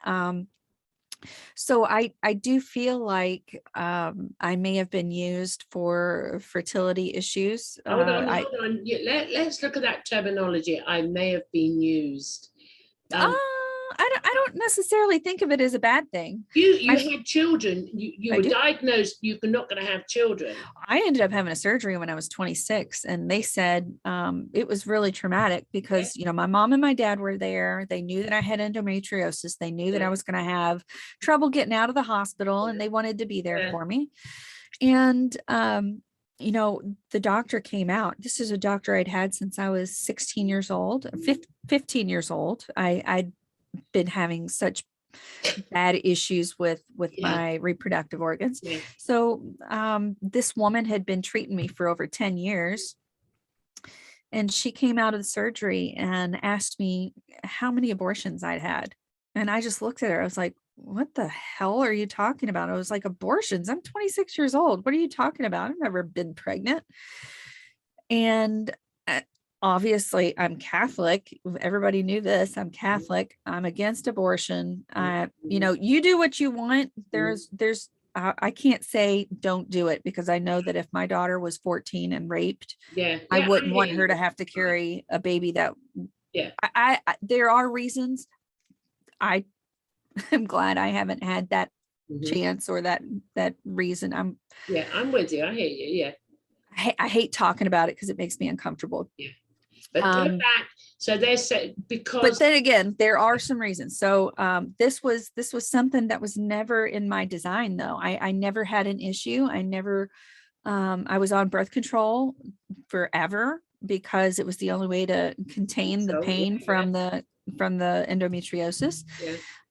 So I do feel like I may have been used for fertility issues. Hold on. Let's look at that terminology. I may have been used. I don't necessarily think of it as a bad thing. You had children. You were diagnosed. You're not going to have children. I ended up having a surgery when I was 26, and they said it was really traumatic because my mom and my dad were there. They knew that I had endometriosis. They knew that I was going to have trouble getting out of the hospital, and they wanted to be there for me. And the doctor came out. This is a doctor I'd had since I was 16 years old, 15 years old. I'd been having such bad issues with my reproductive organs. So this woman had been treating me for over 10 years. And she came out of the surgery and asked me how many abortions I'd had. And I just looked at her. I was like, what the hell are you talking about? I was like, abortions? I'm 26 years old. What are you talking about? I've never been pregnant. And obviously I'm Catholic. Everybody knew this. I'm Catholic. I'm against abortion. You do what you want. I can't say don't do it, because I know that if my daughter was 14 and raped, I wouldn't want her to have to carry a baby that, there are reasons. I am glad I haven't had that chance or that reason. I'm with you. I hear you. Yeah. I hate talking about it because it makes me uncomfortable. Yeah. But go back. So they said, because, but then again, there are some reasons. So this was something that was never in my design, though. I never had an issue. I never I was on birth control forever because it was the only way to contain the pain from the endometriosis.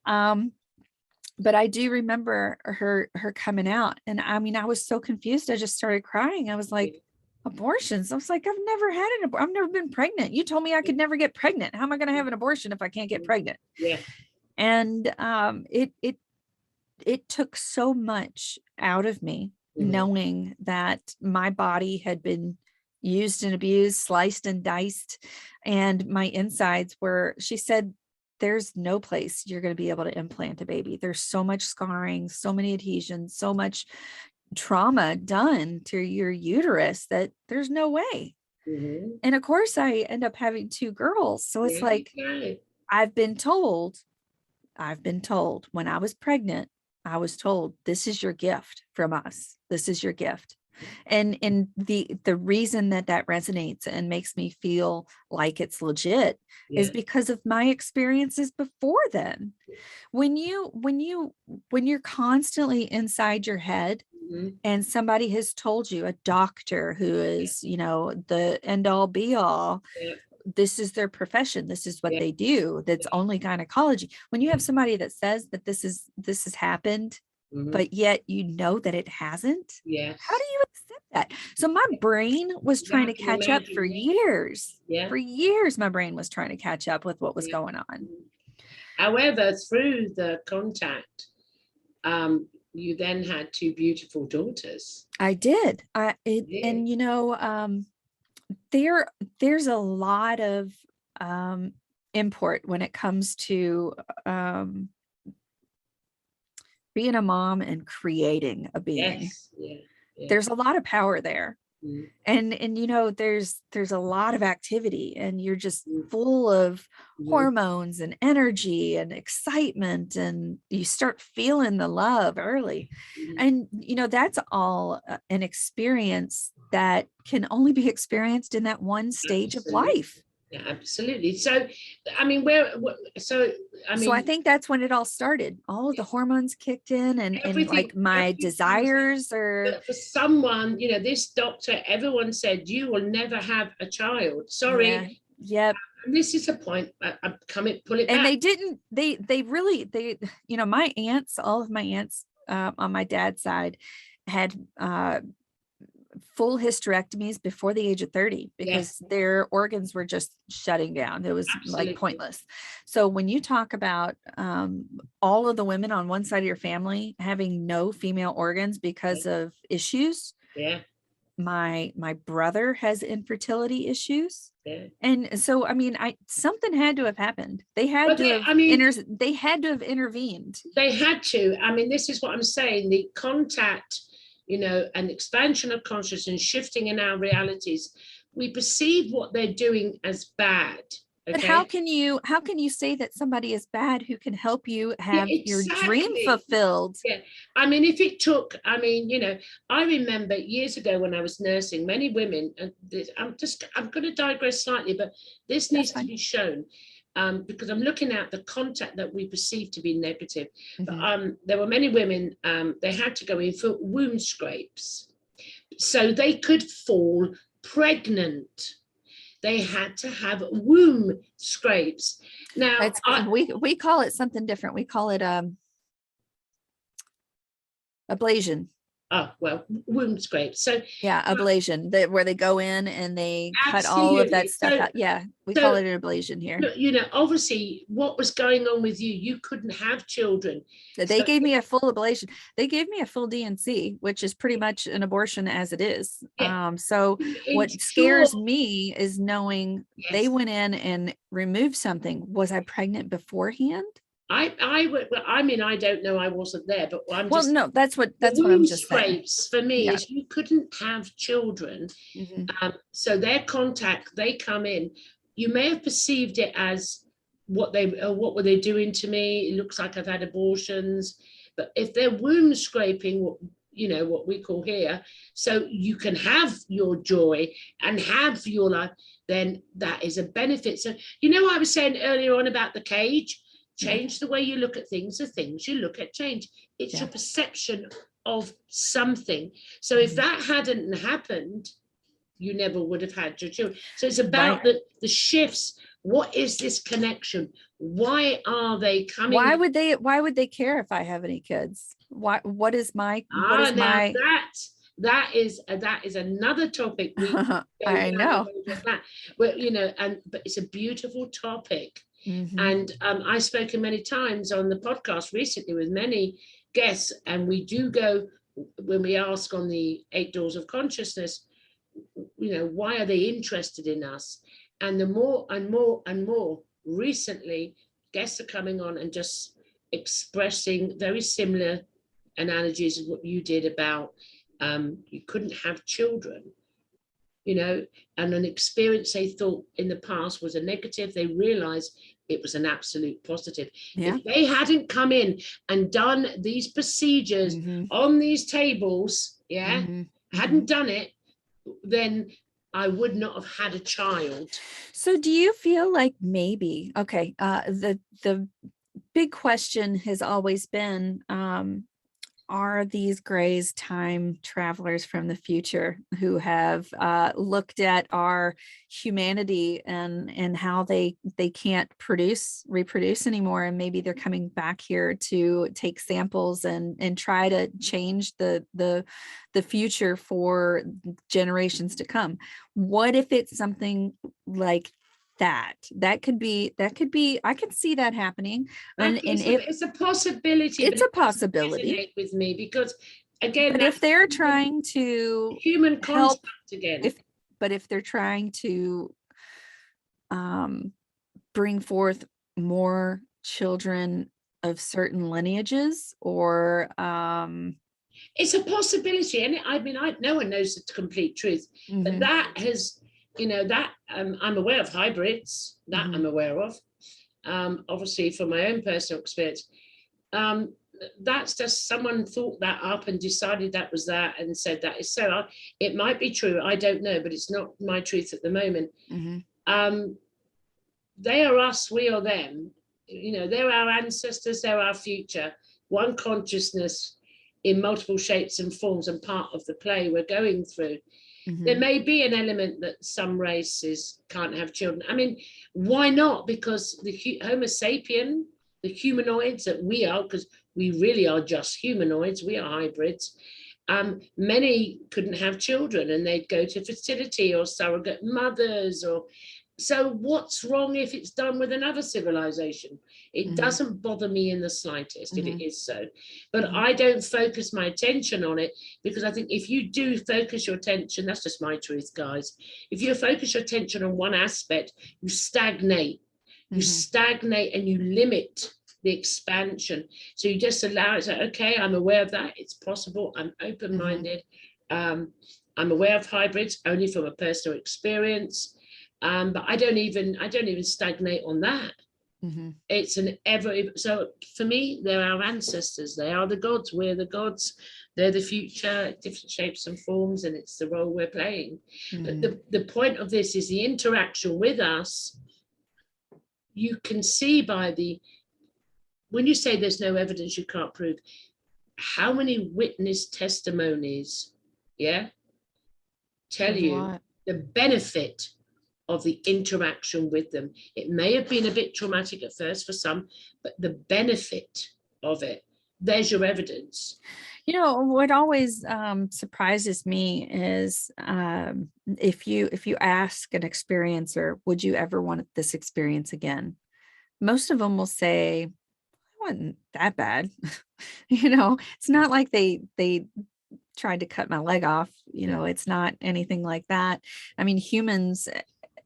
But I do remember her coming out, and I mean, I was so confused. I just started crying. I was like, abortions? I was like, I've never been pregnant. You told me I could never get pregnant. How am I going to have an abortion if I can't get pregnant? And it took so much out of me, knowing that my body had been used and abused, sliced and diced, and my insides were, she said, there's no place you're going to be able to implant a baby. There's so much scarring, so many adhesions, so much trauma done to your uterus that there's no way. And of course I end up having 2 girls. So it's like, I've been told when I was pregnant, I was told, this is your gift from us. This is your gift. And the reason that resonates and makes me feel like it's legit is because of my experiences before then. When you're constantly inside your head, and somebody has told you, a doctor who is, the end all be all, this is their profession, this is what they do, that's only gynecology. When you have somebody that says that this has happened, but yet that it hasn't, how do you accept that? So my brain was trying to catch up for years. For years, my brain was trying to catch up with what was going on. However, through the contact, you then had 2 beautiful daughters. I did. And there's a lot of import when it comes to being a mom and creating a being. There's a lot of power there. And there's a lot of activity, and you're just full of hormones and energy and excitement, and you start feeling the love early. And that's all an experience that can only be experienced in that one stage of life. Yeah, absolutely. So, I mean, so I think that's when it all started. All of the hormones kicked in, and like my desires are. For someone, this doctor, everyone said, you will never have a child. Sorry. Yep. This is a point. I'm coming, pull it back. And they didn't, they really, my aunts, all of my aunts on my dad's side had full hysterectomies before the age of 30 because their organs were just shutting down. It was like pointless. So when you talk about all of the women on one side of your family having no female organs because of issues, my brother has infertility issues. And so, I mean, something had to have happened. They had to have intervened. They had to. I mean, this is what I'm saying. The contact, an expansion of consciousness, shifting in our realities. We perceive what they're doing as bad. Okay? But how can you say that somebody is bad who can help you have your dream fulfilled? I mean, if it took, I remember years ago when I was nursing, many women, and I'm going to digress slightly, but this needs to be shown. Because I'm looking at the contact that we perceive to be negative. But there were many women, they had to go in for womb scrapes so they could fall pregnant. They had to have womb scrapes. Now, we call it something different. We call it ablation. Oh, well, womb scrape. So Yeah, ablation, where they go in and they cut all of that absolutely. stuff out. Yeah, we call So it an ablation here. obviously what was going on with you, you couldn't have children. They So gave me a full ablation. They gave me a full DNC, which is pretty much an abortion as it is. yeah, So what ensure, scares me is knowing they yes. went in and removed something. Was I pregnant beforehand? I mean, I don't know, I wasn't there, but I'm Well, just, no, that's what the I'm womb just saying. scrapes for me Yeah. is you couldn't have children. Mhm. So their contact, they come in, you may have perceived it as what were they doing to me? It looks like I've had abortions. But if they're womb scraping, what we call here, so you can have your joy and have your life, then that is a benefit. So I was saying earlier on about the cage. Yeah. Change the way you look at things, the things you look at change. It's your perception of something. So if that hadn't happened, you never would have had your children. So it's about the shifts. What is this connection? Why are they coming? Why would they care if I have any kids? What is my Now that is another topic we I know. that. But it's a beautiful topic. Mhm. And I've spoken many times on the podcast recently with many guests, and we do go when we ask on the 8 Doors of Consciousness, why are they interested in us? And the more and more and more recently, guests are coming on and just expressing very similar analogies of what you did about you couldn't have children, and an experience they thought in the past was a negative, they realized it was an absolute positive. Yeah. If they hadn't come in and done these procedures on these tables, hadn't done it, then I would not have had a child. So do you feel like maybe, okay, the big question has always been, are these Greys time travelers from the future who have looked at our humanity and how they can't reproduce anymore, and maybe they're coming back here to take samples and try to change the future for generations to come? What if it's something like that could be I can see that happening. And it's a possibility. It's a possibility with me because again, but if they're trying to human help again, if they're trying to bring forth more children of certain lineages, or it's a possibility. And no one knows the complete truth, but that has, that I'm aware of hybrids that I'm aware of. Obviously from my own personal experience, that's just someone thought that up and decided that was that and said that is so. It might be true, I don't know, but it's not my truth at the moment. They are us, we are them. They're our ancestors, they're our future, one consciousness in multiple shapes and forms, and part of the play we're going through. There may be an element that some races can't have children. I mean, why not? Because the Homo sapien, the humanoids that we are, because we really are just humanoids, we are hybrids. Many couldn't have children and they'd go to fertility or surrogate mothers. So what's wrong if it's done with another civilization? It doesn't bother me in the slightest if it is so. But I don't focus my attention on it, because I think if you do focus your attention, that's just my truth, guys. If you focus your attention on one aspect, you stagnate. You stagnate and you limit the expansion. So you just allow it. So, okay, I'm aware of that. It's possible. I'm open-minded. I'm aware of hybrids only from a personal experience. But I don't even stagnate on that. It's an so for me, they're our ancestors. They are the gods. We're the gods. They're the future, different shapes and forms, and it's the role we're playing. But the point of this is the interaction with us. You can see when you say there's no evidence you can't prove, how many witness testimonies, tell you the benefit of the interaction with them. It may have been a bit traumatic at first for some, but the benefit of it, there's your evidence. You know, what always surprises me is if you ask an experiencer, would you ever want this experience again? Most of them will say, it wasn't that bad. It's not like they tried to cut my leg off. It's not anything like that. I mean, humans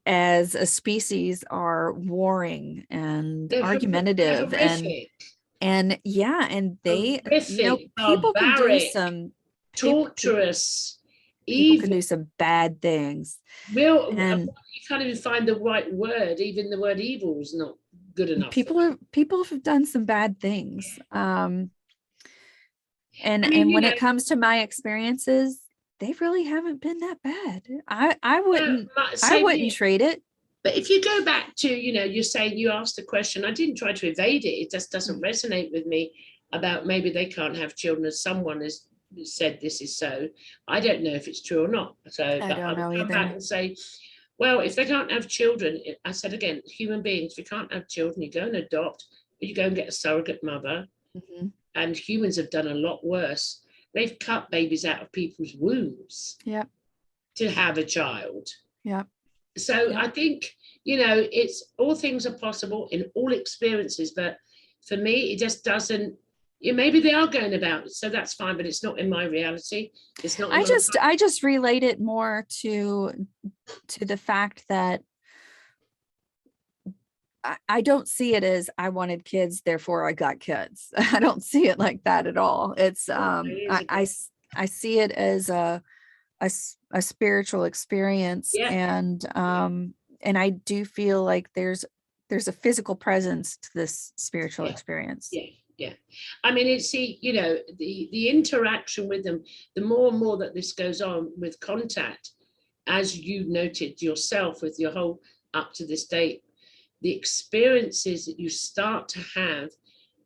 as a species are warring and They're argumentative horrific. and yeah, and they, Horrific, people can do barbaric, some torturous, people can evil. do some bad things. Real, And you can't even find the right word. Even the word evil is not good enough for them. people have done some bad things. I mean, And when it comes to my experiences, they really haven't been that bad. I wouldn't I same wouldn't here. trade it. But if you go back to, you're saying you asked a question, I didn't try to evade it. It just doesn't resonate with me about maybe they can't have children, as someone has said this is so. I don't know if it's true or not. So I don't know would come back either. and say, well, if they can't have children, I said again, human beings, if you can't have children, you go and adopt, or you go and get a surrogate mother. Mhm. And humans have done a lot worse. They've cut babies out of people's wombs Yep. to have a child. Yep. So Yep. I think, it's all things are possible in all experiences, but for me, it just doesn't, maybe they are going about it, so that's fine, but it's not in my reality. It's not in I just relate it more to the fact that I don't see it as I wanted kids, therefore I got kids. I don't see it like that at all. It's I see it as a spiritual experience, Yeah. and I do feel like there's a physical presence to this spiritual experience. Yeah. I mean, it's the interaction with them, the more and more that this goes on with contact, as you noted yourself with your whole up to this date, the experiences that you start to have,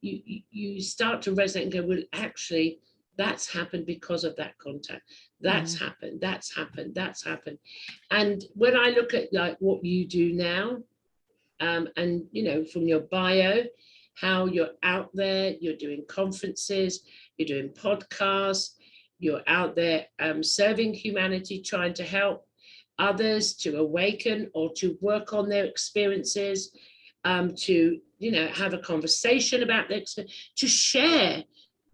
you start to resonate and go, well, actually, that's happened because of that contact. That's happened. And when I look at like what you do now, and from your bio, how you're out there, you're doing conferences, you're doing podcasts, you're out there serving humanity, trying to help others to awaken or to work on their experiences, to have a conversation about their experience, to share.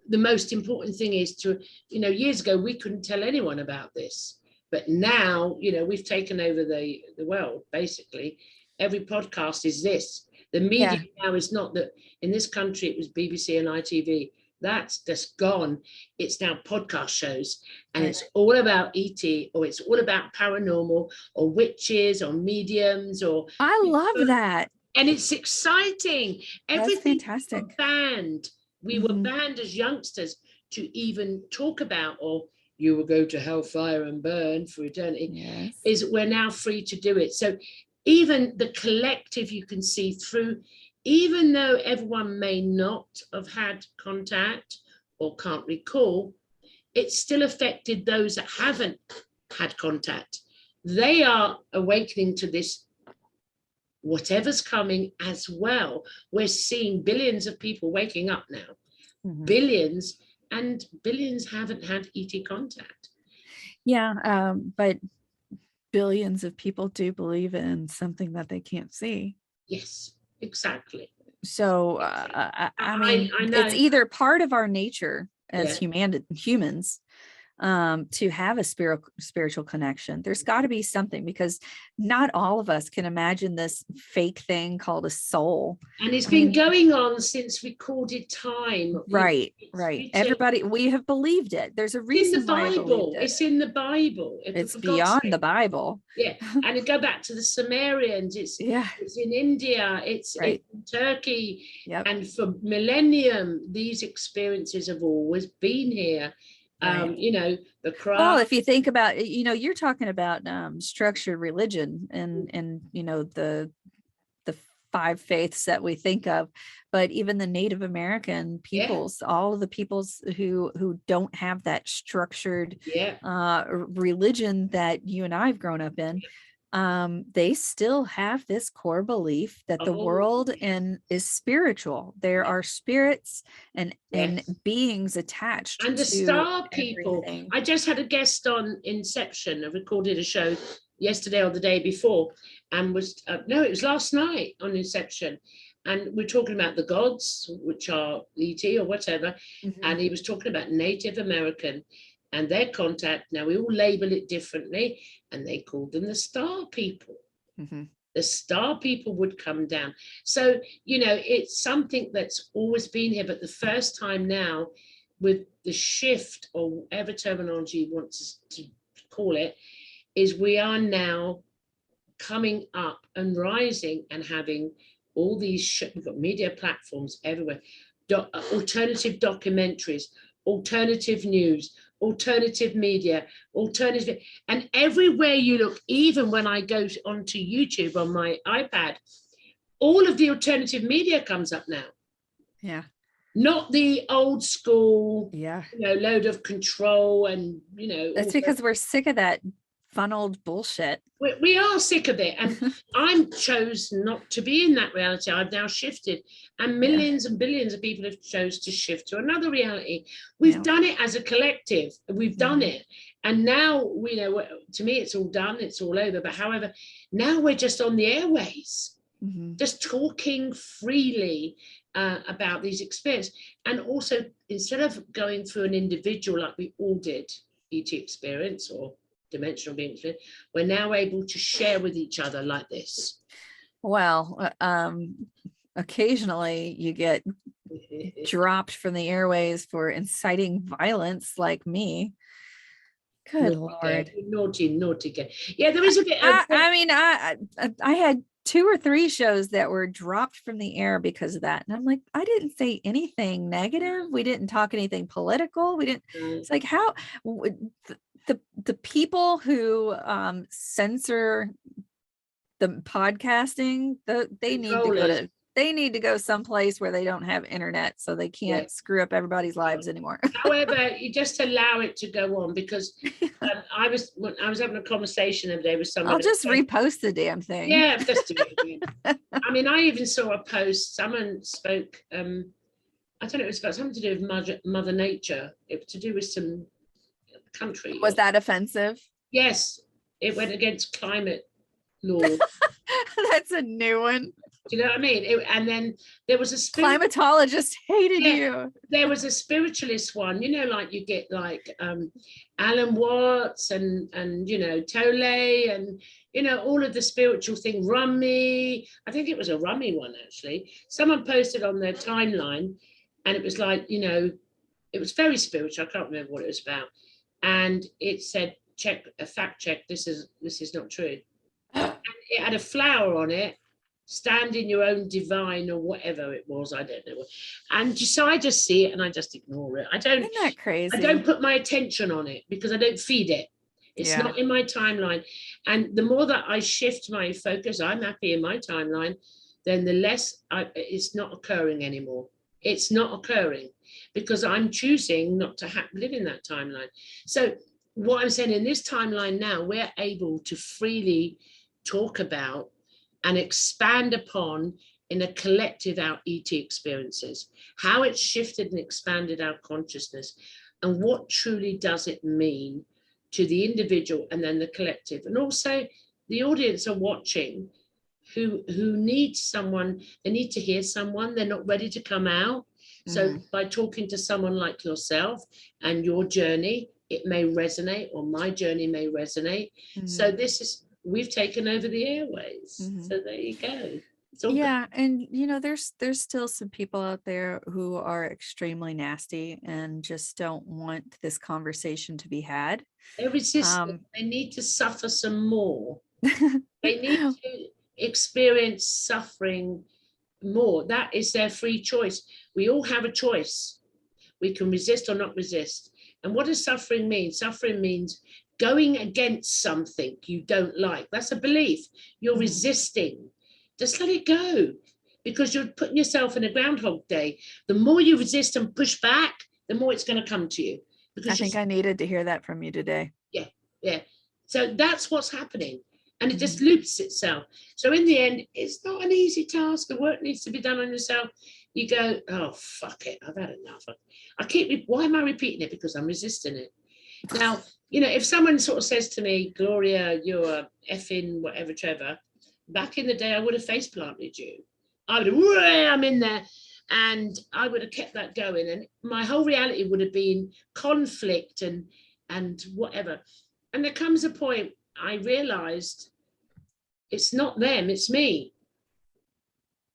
The most important thing is to, years ago we couldn't tell anyone about this, but now we've taken over the world. Basically every podcast is this. The media now is not that. In this country it was BBC and ITV. That's just gone. It's now podcast shows, and it's all about ET, or it's all about paranormal, or witches, or mediums, or I love that. And it's exciting. That's fantastic. Banned. We were banned as youngsters to even talk about, or you will go to hellfire and burn for eternity. Yes. Is we're now free to do it. So even the collective you can see through, even though everyone may not have had contact or can't recall, it still affected those that haven't had contact. They are awakening to this, whatever's coming as well. We're seeing billions of people waking up now, billions, and billions haven't had ET contact. Yeah, but billions of people do believe in something that they can't see. Yes, exactly. So I mean, I know. It's either part of our nature as humans to have a spiritual connection. There's got to be something, because not all of us can imagine this fake thing called a soul. And it's been going on since recorded time. Right. Everybody, we have believed it. There's a reason why I believed it. It's in the Bible. It's beyond the Bible. Yeah, and it go back to the Sumerians. It's in India. It's in Turkey. And for millennium, these experiences have always been here. The craft. Well, if you think about, you're talking about structured religion and the 5 faiths that we think of, but even the Native American peoples, all of the peoples who don't have that structured religion that you and I have grown up in, they still have this core belief that the world is spiritual. There are spirits and beings attached and the to star people. everything. I just had a guest on Inception. I recorded a show yesterday or the day before, and was no, it was last night on Inception, and we're talking about the gods, which are ET or whatever, and he was talking about Native American and their contact. Now we all label it differently, and they called them the star people. The star people would come down. So, you know, it's something that's always been here, but the first time now, with the shift, or whatever terminology you want to call it, is we are now coming up and rising and having all these, we've got media platforms everywhere, alternative documentaries, alternative news, alternative media, alternative, and everywhere you look, even when I go onto YouTube on my iPad, all of the alternative media comes up now. Yeah. Not the old school, you know, load of control and, you know. That's because we're sick of that funneled bullshit. We are sick of it. And I'm chose not to be in that reality. I've now shifted, and millions and billions of people have chose to shift to another reality. We've done it as a collective. We've done it. And now, we know, to me, it's all done. It's all over. But however, now we're just on the airways, just talking freely about these experiences. And also, instead of going through an individual like we all did, ET experience or dimensional being experience, we're now able to share with each other like this. Well, occasionally you get dropped from the airways for inciting violence, like me. Good Lord. Naughty girl. Yeah, there is a bit of, I mean, I had 2 or 3 shows that were dropped from the air because of that. And I'm like, I didn't say anything negative. We didn't talk anything political. We didn't. It's like, how the people who censor the podcasting, they need to go someplace where they don't have internet, so they can't screw up everybody's lives anymore. However, you just allow it to go on, because I was having a conversation the other day with somebody. I'll just repost the damn thing. Yeah, just do it again. I mean, I even saw a post. Someone spoke. I don't know. It was about something to do with Mother Nature. It was to do with some country. Was that offensive? Yes, it went against climate law. That's a new one. Do you know what I mean? And then there was a climatologist hated you. There was a spiritualist one, you know, like you get like Alan Watts and you know, Tole and, you know, all of the spiritual thing, Rummy. I think it was a Rummy one, actually. Someone posted on their timeline, and it was like, you know, it was very spiritual. I can't remember what it was about. And it said, fact check, this is not true. And it had a flower on it, stand in your own divine, or whatever it was, I don't know. And so I just see it and I just ignore it. Isn't that crazy? I don't put my attention on it because I don't feed it. It's not in my timeline. And the more that I shift my focus, I'm happy in my timeline, then the less it's not occurring anymore. It's not occurring because I'm choosing not to live in that timeline. So what I'm saying, in this timeline now, we're able to freely talk about and expand upon, in a collective, our ET experiences, how it's shifted and expanded our consciousness, and what truly does it mean to the individual and then the collective. And also the audience are watching, who needs someone, they need to hear someone, they're not ready to come out. So by talking to someone like yourself and your journey, it may resonate, or my journey may resonate. So we've taken over the airways. So there you go. Yeah. And you know, there's still some people out there who are extremely nasty and just don't want this conversation to be had. They're resistant. They need to suffer some more. They need to experience suffering more. That is their free choice. We all have a choice. We can resist or not resist. And what does suffering mean? Suffering means going against something you don't like. That's a belief. You're resisting. Just let it go, because you're putting yourself in a Groundhog Day. The more you resist and push back, the more it's going to come to you. Because I think I needed to hear that from you today. Yeah. So that's what's happening. and it just loops itself. So in the end, it's not an easy task. The work needs to be done on yourself. You go, oh, fuck it, I've had enough. Why am I repeating it? Because I'm resisting it. Now, you know, if someone sort of says to me, Gloria, you're a effing whatever, Trevor, back in the day, I would have face planted you. I would have, I'm in there. And I would have kept that going. And my whole reality would have been conflict and whatever. And there comes a point I realized it's not them, it's me.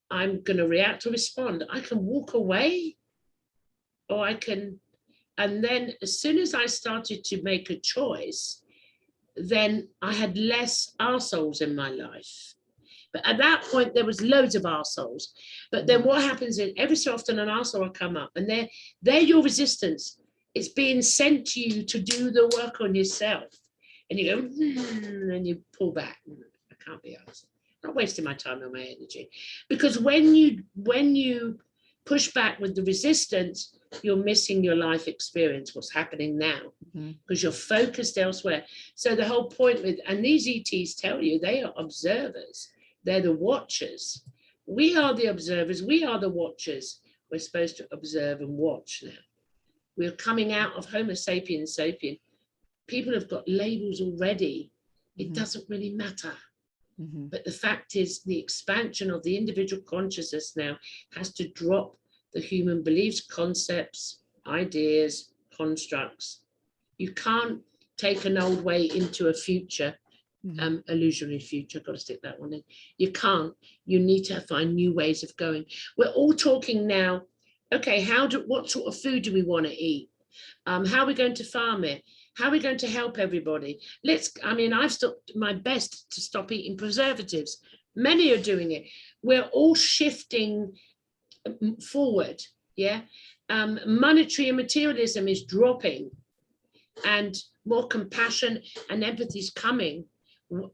I'm going to react or respond. I can walk away, or I can. And then as soon as I started to make a choice, then I had less arseholes in my life. But at that point, there was loads of arseholes. But then what happens is every so often an arsehole will come up, and they're your resistance. It's being sent to you to do the work on yourself. And you go, and you pull back. I can't be arsed. I'm not wasting my time and my energy. Because when you push back with the resistance, you're missing your life experience, what's happening now, because you're focused elsewhere. So the whole point with, and these ETs tell you, they are observers. They're the watchers. We are the observers. We are the watchers. We're supposed to observe and watch now. We're coming out of Homo sapiens sapien. People have got labels already. It doesn't really matter. But the fact is, the expansion of the individual consciousness now has to drop the human beliefs, concepts, ideas, constructs. You can't take an old way into a future, illusionary future. Got to stick that one in. You can't. You need to find new ways of going. We're all talking now. Okay, what sort of food do we want to eat? How are we going to farm it? How are we going to help everybody? I've stopped my best to stop eating preservatives. Many are doing it. We're all shifting forward. Yeah. Monetary and materialism is dropping, and more compassion and empathy is coming.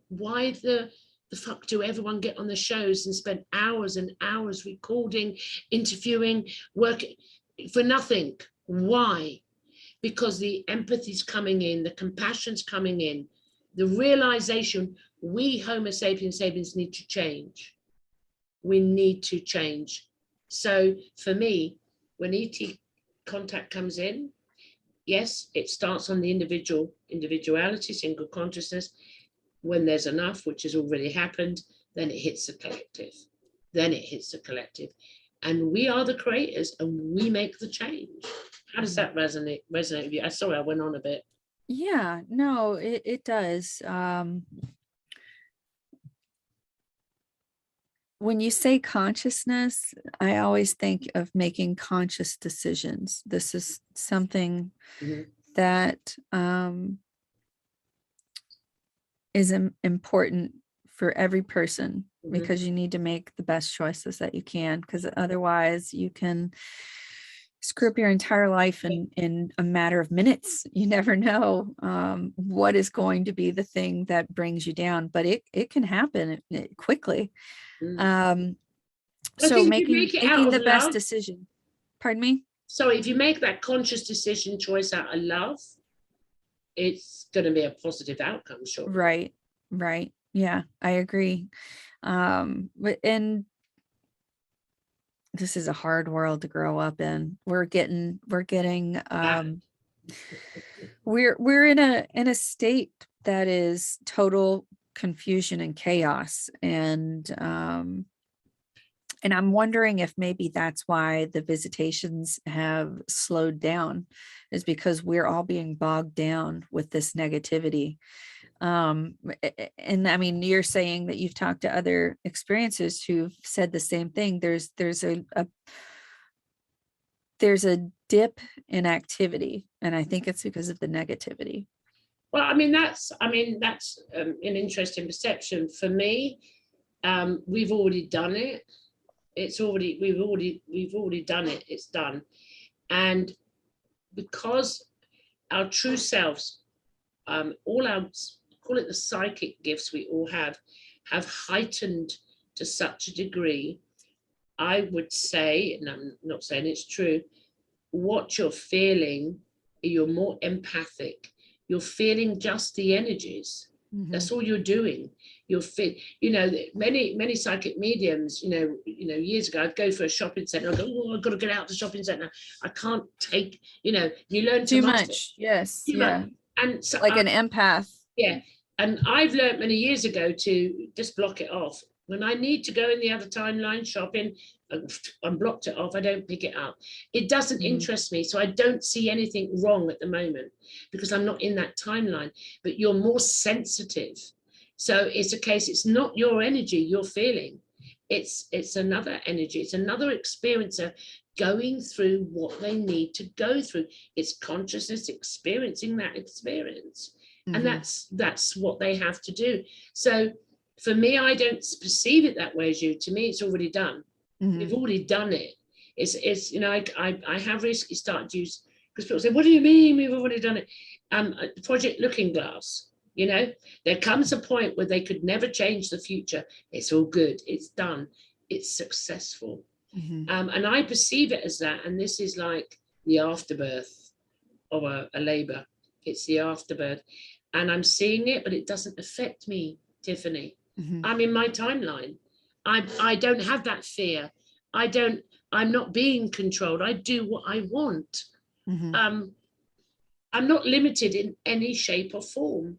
Why the fuck do everyone get on the shows and spend hours and hours recording, interviewing, working for nothing? Why? Because the empathy's coming in, the compassion's coming in, the realization we Homo sapiens need to change. We need to change. So for me, when ET contact comes in, yes, it starts on the individuality, single consciousness. When there's enough, which has already happened, then it hits the collective. And we are the creators, and we make the change. How does that resonate with you? Sorry, I went on a bit. Yeah, no, it does. When you say consciousness, I always think of making conscious decisions. This is something that is important for every person, because you need to make the best choices that you can, because otherwise you can screw up your entire life in a matter of minutes. You never know what is going to be the thing that brings you down, but it can happen quickly. So making the best decision. Pardon me? So if you make that conscious decision choice out of love, it's going to be a positive outcome, sure. Right. Yeah, I agree. And this is a hard world to grow up in. We're in a state that is total confusion and chaos. And I'm wondering if maybe that's why the visitations have slowed down, is because we're all being bogged down with this negativity. And I mean, you're saying that you've talked to other experiences who've said the same thing. There's a dip in activity, and I think it's because of the negativity. Well, that's an interesting perception. For me, we've already done it. We've already done it. It's done. And because our true selves, all our, call it the psychic gifts we all have heightened to such a degree, I would say, and I'm not saying it's true, what you're feeling, you're more empathic. You're feeling just the energies. That's all you're doing. You're fit. You know, many psychic mediums, years ago, I'd go for a shopping centre. I'd go, oh, I've got to get out of the shopping centre. I can't take, you learn too much. Yes. Too Yeah. much. And so like an empath. Yeah. And I've learned many years ago to just block it off. When I need to go in the other timeline shopping, I'm blocked it off. I don't pick it up. It doesn't interest me. So I don't see anything wrong at the moment because I'm not in that timeline. But you're more sensitive. So it's a case, it's not your energy you're feeling. It's another energy. It's another experiencer going through what they need to go through. It's consciousness experiencing that experience. And that's what they have to do. So for me, I don't perceive it that way as you. To me, it's already done. We've already done it. It's I have recently started to use, because people say, what do you mean we've already done it? Project Looking Glass, there comes a point where they could never change the future. It's all good. It's done. It's successful. And I perceive it as that. And this is like the afterbirth of a labor. It's the afterbirth. And I'm seeing it, but it doesn't affect me, Tiffany. I'm in my timeline. I don't have that fear. I'm not being controlled. I do what I want. I'm not limited in any shape or form.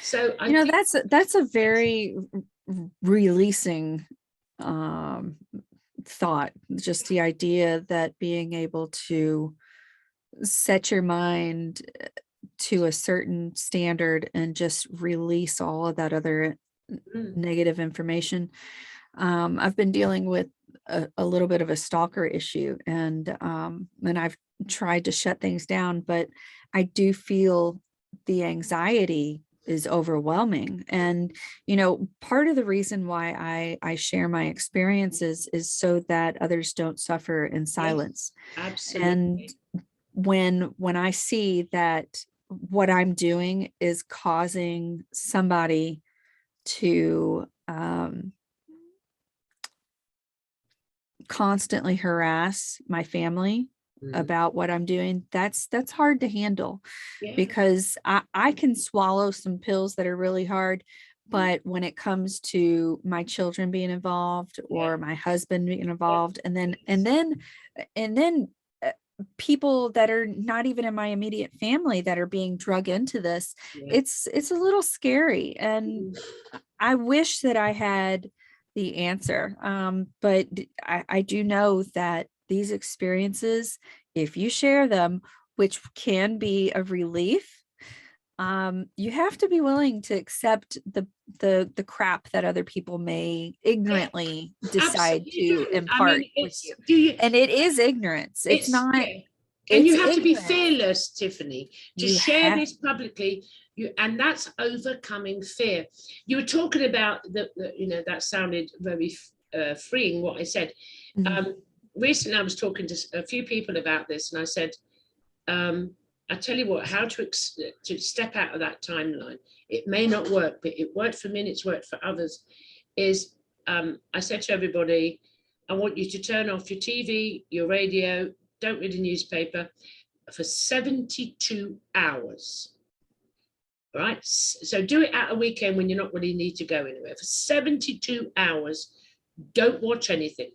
So that's a very releasing thought. Just the idea that being able to set your mind to a certain standard and just release all of that other negative information. I've been dealing with a little bit of a stalker issue, and I've tried to shut things down, but I do feel the anxiety is overwhelming. And, part of the reason why I share my experiences is so that others don't suffer in silence. Yes, absolutely. And when I see that what I'm doing is causing somebody to constantly harass my family about what I'm doing, that's hard to handle. Because I can swallow some pills that are really hard, but when it comes to my children being involved or my husband being involved, and then people that are not even in my immediate family that are being drug into this, it's a little scary. And I wish that I had the answer. But I do know that these experiences, if you share them, which can be a relief, you have to be willing to accept the crap that other people may ignorantly decide to impart with you. And it is ignorance. It's not. And you have to be fearless, Tiffany, to share this publicly. And that's overcoming fear. You were talking about that sounded very freeing, what I said. Recently, I was talking to a few people about this, and I said, I tell you what, how to step out of that timeline. It may not work, but it worked for me and it's worked for others. Is I said to everybody, I want you to turn off your TV, your radio, don't read a newspaper for 72 hours. All right, so do it at a weekend when you're not really need to go anywhere. For 72 hours, don't watch anything.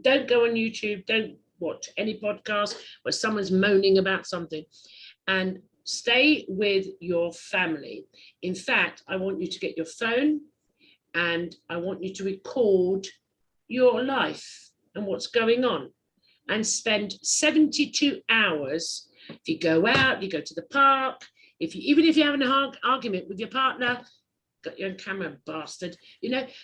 Don't go on YouTube. Don't watch any podcast where someone's moaning about something. And stay with your family. In fact, I want you to get your phone and I want you to record your life and what's going on, and spend 72 hours. If you go out, you go to the park, even if you're having an argument with your partner, got your own camera, bastard,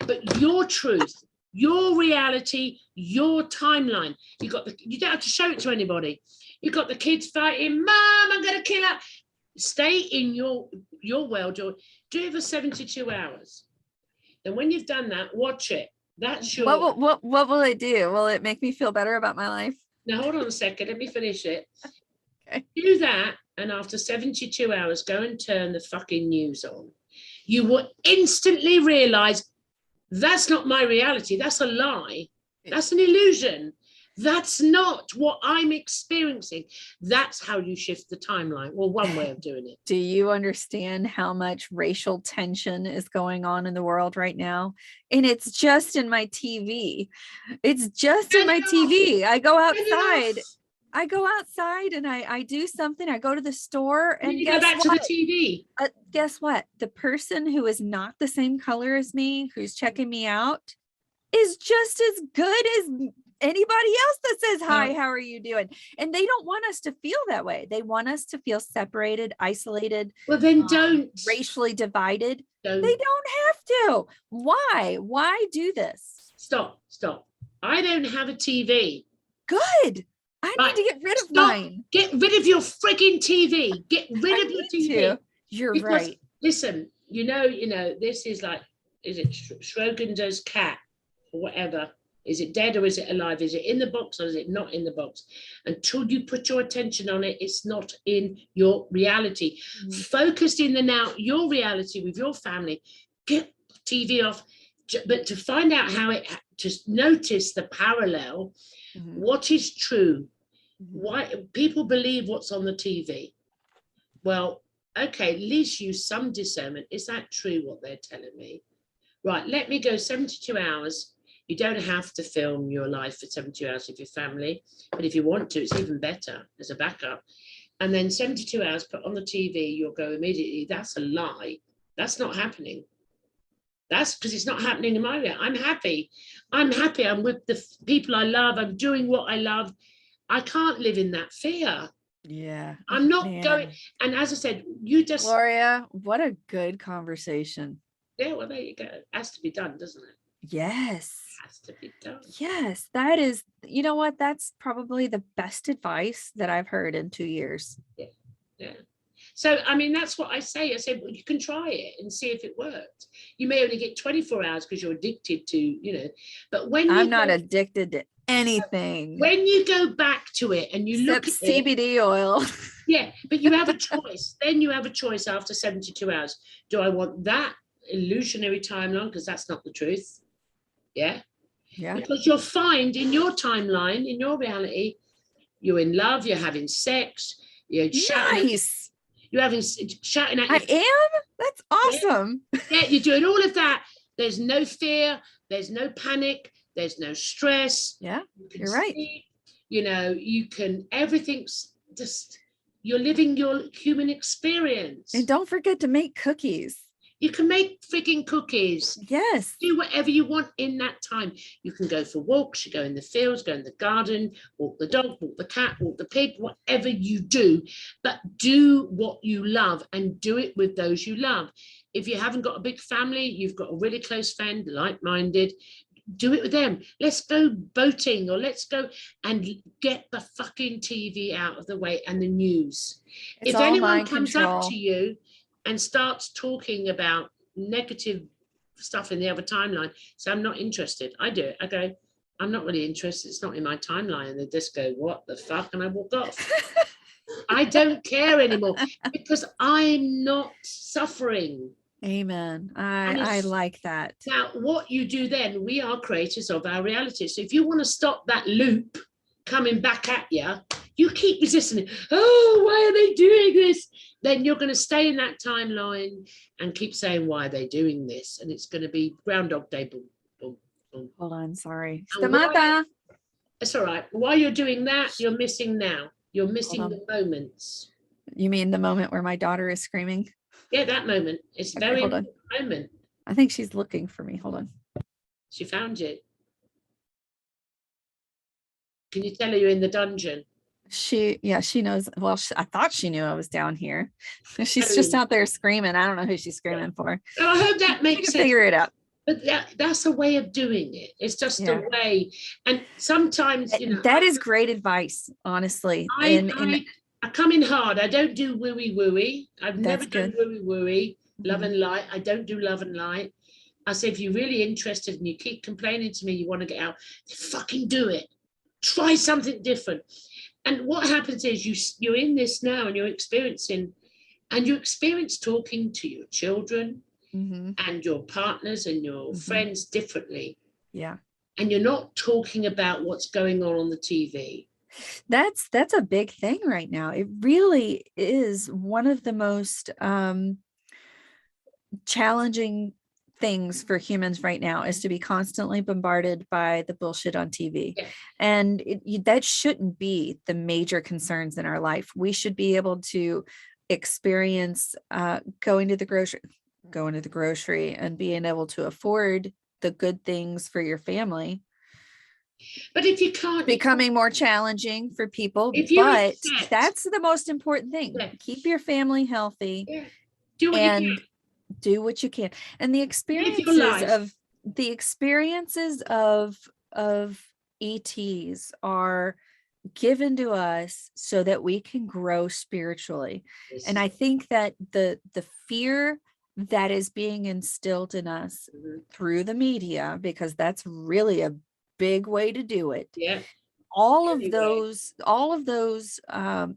but your truth, your reality, your timeline. You don't have to show it to anybody. You got the kids fighting, Mom, I'm gonna kill her. Stay in your world. Do it for 72 hours. Then when you've done that, watch it. That's your. What will it do? Will it make me feel better about my life? Now hold on a second. Let me finish it. Okay. Do that, and after 72 hours, go and turn the fucking news on. You will instantly realize that's not my reality. That's a lie. That's an illusion. That's not what I'm experiencing. That's how you shift the timeline. Well, one way of doing it. Do you understand how much racial tension is going on in the world right now? And it's just in my TV. It's just in my TV. I go outside. And I do something. I go to the store and you go back to the TV. Guess what? The person who is not the same color as me, who's checking me out, is just as good as anybody else that says, hi, how are you doing? And they don't want us to feel that way. They want us to feel separated, isolated. Well, then don't. Racially divided. They don't have to. Why do this? Stop. I don't have a TV. Good. I need to get rid of mine. Get rid of your frigging TV. Get rid of your TV. You're right. Listen, you know, this is like, is it Schrodinger's cat or whatever? Is it dead or is it alive? Is it in the box or is it not in the box? Until you put your attention on it, it's not in your reality. Focused in the now, your reality with your family. Get TV off, but to find out how it, just notice the parallel. What is true? Why people believe what's on the TV? Well, okay, at least use some discernment. Is that true what they're telling me? Right, let me go 72 hours. You don't have to film your life for 72 hours with your family, but if you want to, it's even better as a backup. And then 72 hours put on the TV, you'll go immediately. That's a lie. That's not happening. That's because it's not happening in my life. I'm happy. I'm with the people I love. I'm doing what I love. I can't live in that fear. Yeah. I'm not going. And as I said, you just. Gloria, what a good conversation. Yeah, well, there you go. It has to be done, doesn't it? Yes. It has to be done. Yes, that is, you know what? That's probably the best advice that I've heard in 2 years. Yeah. So, I mean, that's what I say. I say, well, you can try it and see if it worked. You may only get 24 hours because you're addicted to, but when I'm not addicted to anything. When you go back to it and you look at CBD oil. Yeah, but you have a choice. Then you have a choice after 72 hours. Do I want that illusionary timeline? Because that's not the truth. Yeah. Because you'll find in your timeline, in your reality, you're in love, you're having sex, you're shouting. Nice. You're shouting at. I am. That's awesome. Yeah, you're doing all of that. There's no fear. There's no panic. There's no stress. Yeah, you're right. You can. Everything's just. You're living your human experience. And don't forget to make cookies. You can make freaking cookies. Yes. Do whatever you want in that time. You can go for walks, you go in the fields, go in the garden, walk the dog, walk the cat, walk the pig, whatever you do. But do what you love and do it with those you love. If you haven't got a big family, you've got a really close friend, like-minded, do it with them. Let's go boating or let's go and get the fucking TV out of the way and the news. If anyone comes up to you and starts talking about negative stuff in the other timeline, so I'm not interested. I do it. I go, I'm not really interested. It's not in my timeline. And they just go, what the fuck? And I walk off. I don't care anymore because I'm not suffering. Amen. I like that. Now, what you do then, we are creators of our reality. So if you want to stop that loop coming back at you, you keep resisting it. Oh, why are they doing this? Then you're going to stay in that timeline and keep saying, why are they doing this? And it's going to be Groundhog Day. Boom, boom, boom. Hold on, sorry. It's all right. While you're doing that, you're missing now. You're missing the moments. You mean the moment where my daughter is screaming? Yeah, that moment. It's very important moment. I think she's looking for me. Hold on. She found you. Can you tell her you're in the dungeon? She knows. Well, I thought she knew I was down here. She's just out there screaming. I don't know who she's screaming for. Oh, I hope that makes sense. Figure it out. But that's a way of doing it. It's just a way. And sometimes, that is great advice, honestly. I come in hard. I don't do wooey. I've never done wooey. Love and light. I don't do love and light. I say, if you're really interested and you keep complaining to me, you want to get out, fucking do it. Try something different. And what happens is you're in this now and you experience talking to your children and your partners and your friends differently. Yeah. and you're not talking about what's going on the TV. That's a big thing right now. It really is one of the most challenging things for humans right now, is to be constantly bombarded by the bullshit on TV. Yeah. And that shouldn't be the major concerns in our life. We should be able to experience going to the grocery and being able to afford the good things for your family. But if you can't, Becoming more challenging for people, if you but accept, that's the most important thing. yeah, Keep your family healthy, yeah, do what you and can. do what you can. And the Live your life. experiences of ETs are given to us so that we can grow spiritually. And I think that the fear that is being instilled in us through the media, because that's really a big way to do it. Yeah. All of those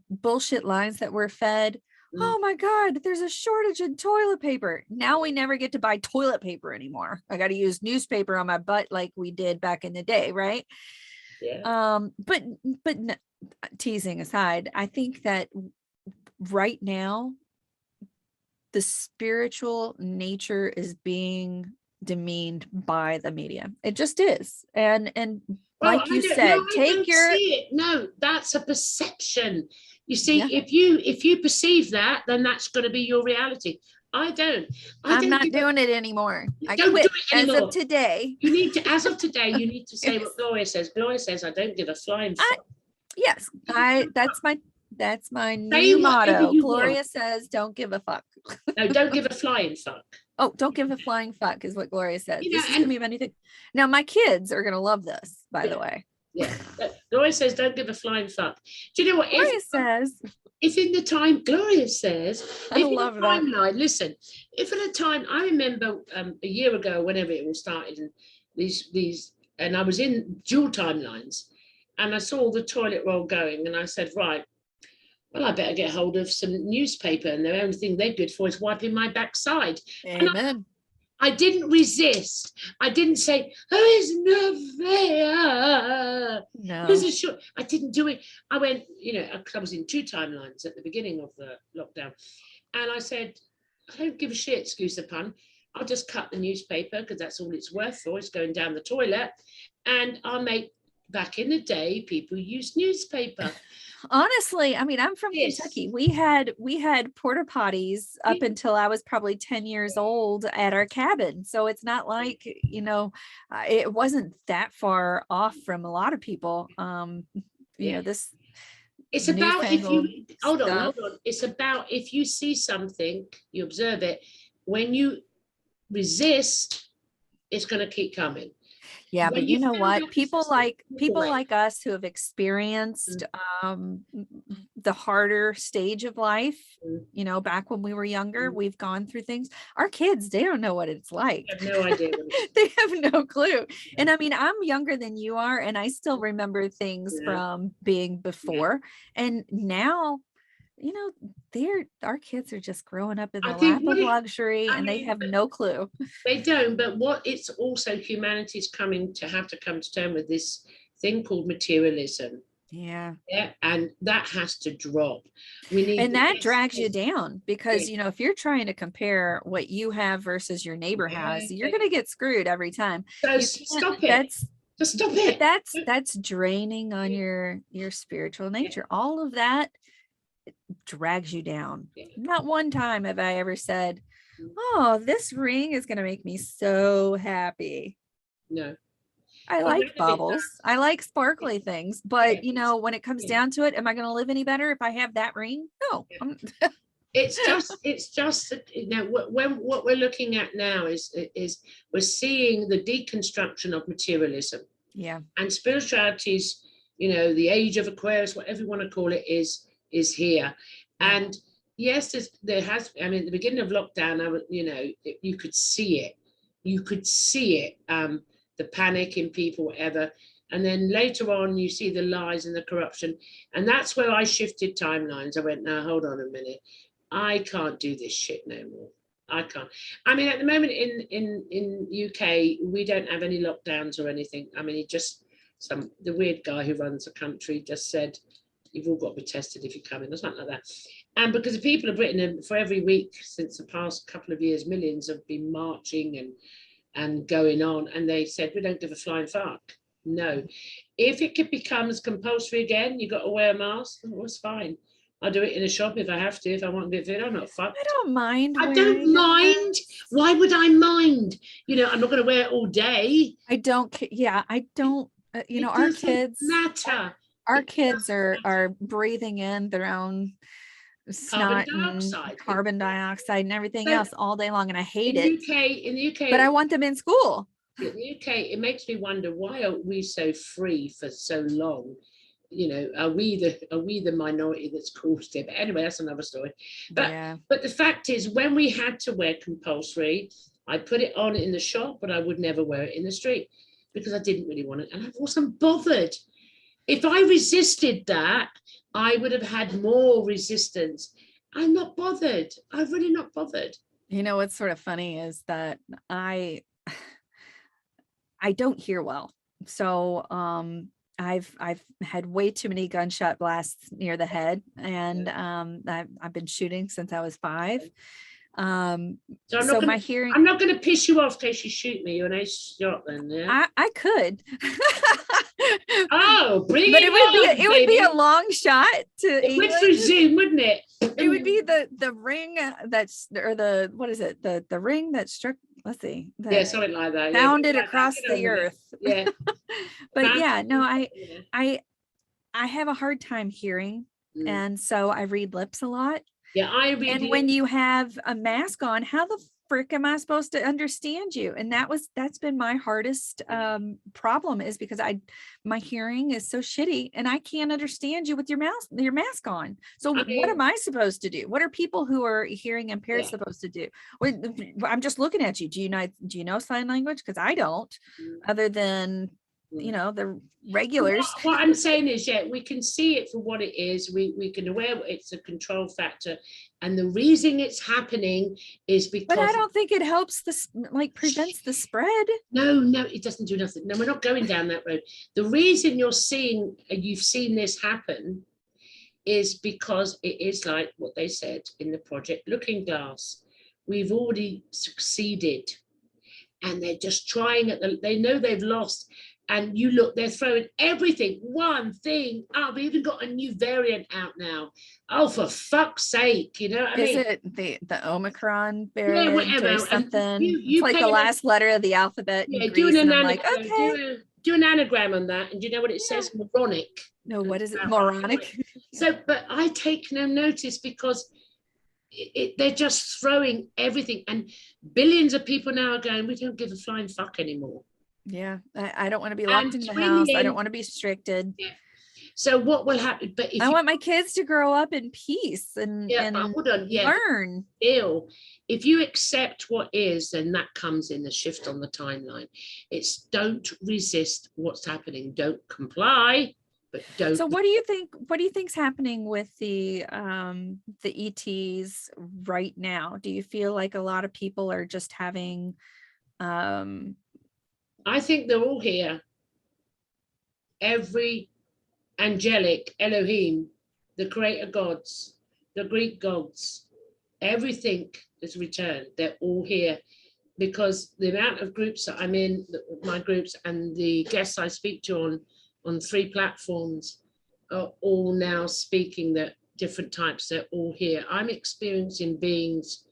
bullshit lines that we're fed. Oh my God, there's a shortage in toilet paper. Now we never get to buy toilet paper anymore. I got to use newspaper on my butt like we did back in the day, right? Yeah. But teasing aside, I think that right now the spiritual nature is being demeaned by the media. It just is. And Well, like you said, take your see it. No, that's a perception. You see, yeah. if you perceive that, then that's going to be your reality. I don't. I'm not doing it anymore. I don't quit do it anymore. as of today. You need to, as of today, you need to say what Gloria says. Gloria says, I don't give a flying fuck. Yes, that's my new motto. Gloria says, don't give a fuck. No, don't give a flying fuck. Oh, don't give a flying fuck is what Gloria says. You know, this is gonna be anything. Now my kids are gonna love this, by the way. Yeah. Gloria says, don't give a flying fuck. Do you know what? Gloria says, if in the time, Gloria says, I love that. Timeline, listen, if at a time, I remember a year ago, whenever it all started, and these, and I was in dual timelines, and I saw the toilet roll going, and I said, right, well, I better get hold of some newspaper, and the only thing they're good for is wiping my backside. Amen. I didn't resist. I didn't say, oh, it's not fair. No. This is short. I didn't do it. I went, you know, I was in two timelines at the beginning of the lockdown. And I said, I don't give a shit, excuse the pun. I'll just cut the newspaper because that's all it's worth for. It's going down the toilet. And I'll make, back in the day, people used newspaper. Honestly, I mean, I'm from Kentucky. We had porta potties up until I was probably 10 years old at our cabin. So it's not like, you know, it wasn't that far off from a lot of people. You know, this. It's about if you hold on. It's about if you see something, you observe it. When you resist, it's going to keep coming. Yeah, but you know what? People like us who have experienced the harder stage of life, you know, back when we were younger, we've gone through things. Our kids, they don't know what it's like. They have no idea. They have no clue. And I mean, I'm younger than you are, and I still remember things from being before. And now, you know, our kids are just growing up in the lap of luxury, and they have no clue. They don't, but what it's also humanity's coming to have to come to terms with this thing called materialism. Yeah. And that has to drop. And that drags you down because, you know, if you're trying to compare what you have versus your neighbor has, you're going to get screwed every time. So stop it. Just stop it. But that's draining on your spiritual nature. All of that drags you down. Not one time have I ever said, oh, this ring is going to make me so happy. No. I like baubles. I like sparkly things, but you know, when it comes down to it, am I going to live any better if I have that ring? No. It's just you know, what we're looking at now is we're seeing the deconstruction of materialism. Yeah. And spirituality's, you know, the age of Aquarius, whatever you want to call it, is here. And yes, there has, I mean, at the beginning of lockdown, you know, you could see it. You could see it, the panic in people, whatever. And then later on, you see the lies and the corruption. And that's where I shifted timelines. I went, now, hold on a minute. I can't do this shit no more. I can't. I mean, at the moment in UK, we don't have any lockdowns or anything. I mean, the weird guy who runs the country just said, you've all got to be tested if you come in, or something like that. And because the people of Britain, for every week since the past couple of years, millions have been marching and going on, and they said, we don't give a flying fuck. No. If it becomes compulsory again, you've got to wear a mask, well, it's fine. I'll do it in a shop if I have to, if I want to get fit. I'm not fucked. I don't mind. I don't mind. Why would I mind? You know, I'm not going to wear it all day. I don't. Yeah, I don't. You know, our kids matter. Our kids are breathing in their own snot and carbon dioxide and everything else all day long, and I hate it. In the UK, but I want them in school. In the UK, it makes me wonder, why are we so free for so long? You know, are we the minority that's caused it? But anyway, that's another story. But the fact is, when we had to wear compulsory, I put it on in the shop, but I would never wear it in the street because I didn't really want it, and I wasn't bothered. If I resisted that, I would have had more resistance. I'm not bothered. I'm really not bothered. You know, what's sort of funny is that I don't hear well. So I've had way too many gunshot blasts near the head, and I've been shooting since I was 5. So my hearing, I'm not going to piss you off in case you shoot me. You're a nice shot then. Yeah, I could. Oh, bring but it would be a long shot to it would through Zoom, wouldn't it? It would be the ring that's, or the, what is it, the ring that struck, let's see, something like that, bounded across the earth. Yeah. But yeah, no, I have a hard time hearing, and so I read lips a lot. Yeah, I read. And when you have a mask on, how the frick am I supposed to understand you? And that's been my hardest problem, is because my hearing is so shitty and I can't understand you with your mask on. So what am I supposed to do? What are people who are hearing impaired supposed to do? I'm just looking at you. Do you know sign language? Because I don't, other than, you know, the regulars. What I'm saying is, we can see it for what it is. We can aware it's a control factor, and the reason it's happening is because. But I don't think it helps prevents the spread. No, it doesn't do nothing. No, we're not going down that road. The reason you've seen this happen is because it is like what they said in the Project Looking Glass. We've already succeeded, and they're just trying they know they've lost. And you look, they're throwing everything, one thing up. We've even got a new variant out now. Oh, for fuck's sake, you know what I mean? Is it the Omicron variant whatever. Or something? It's like the last letter of the alphabet. Yeah, do an anagram on that. And do you know what it says? Moronic. No, what is it? Moronic? So, but I take no notice because they're just throwing everything. And billions of people now are going, we don't give a flying fuck anymore. Yeah, I don't want to be locked in the house. I don't want to be restricted. Yeah. So what will happen? But I want my kids to grow up in peace and learn. If you accept what is, then that comes in the shift on the timeline. It's don't resist what's happening. Don't comply, but don't. So what do you think? What do you think's happening with the ETs right now? Do you feel like a lot of people are just having I think they're all here. Every angelic Elohim, the creator gods, the Greek gods, everything is returned. They're all here because the amount of groups that I'm in, my groups, and the guests I speak to on 3 platforms are all now speaking that different types. They're all here. I'm experiencing beings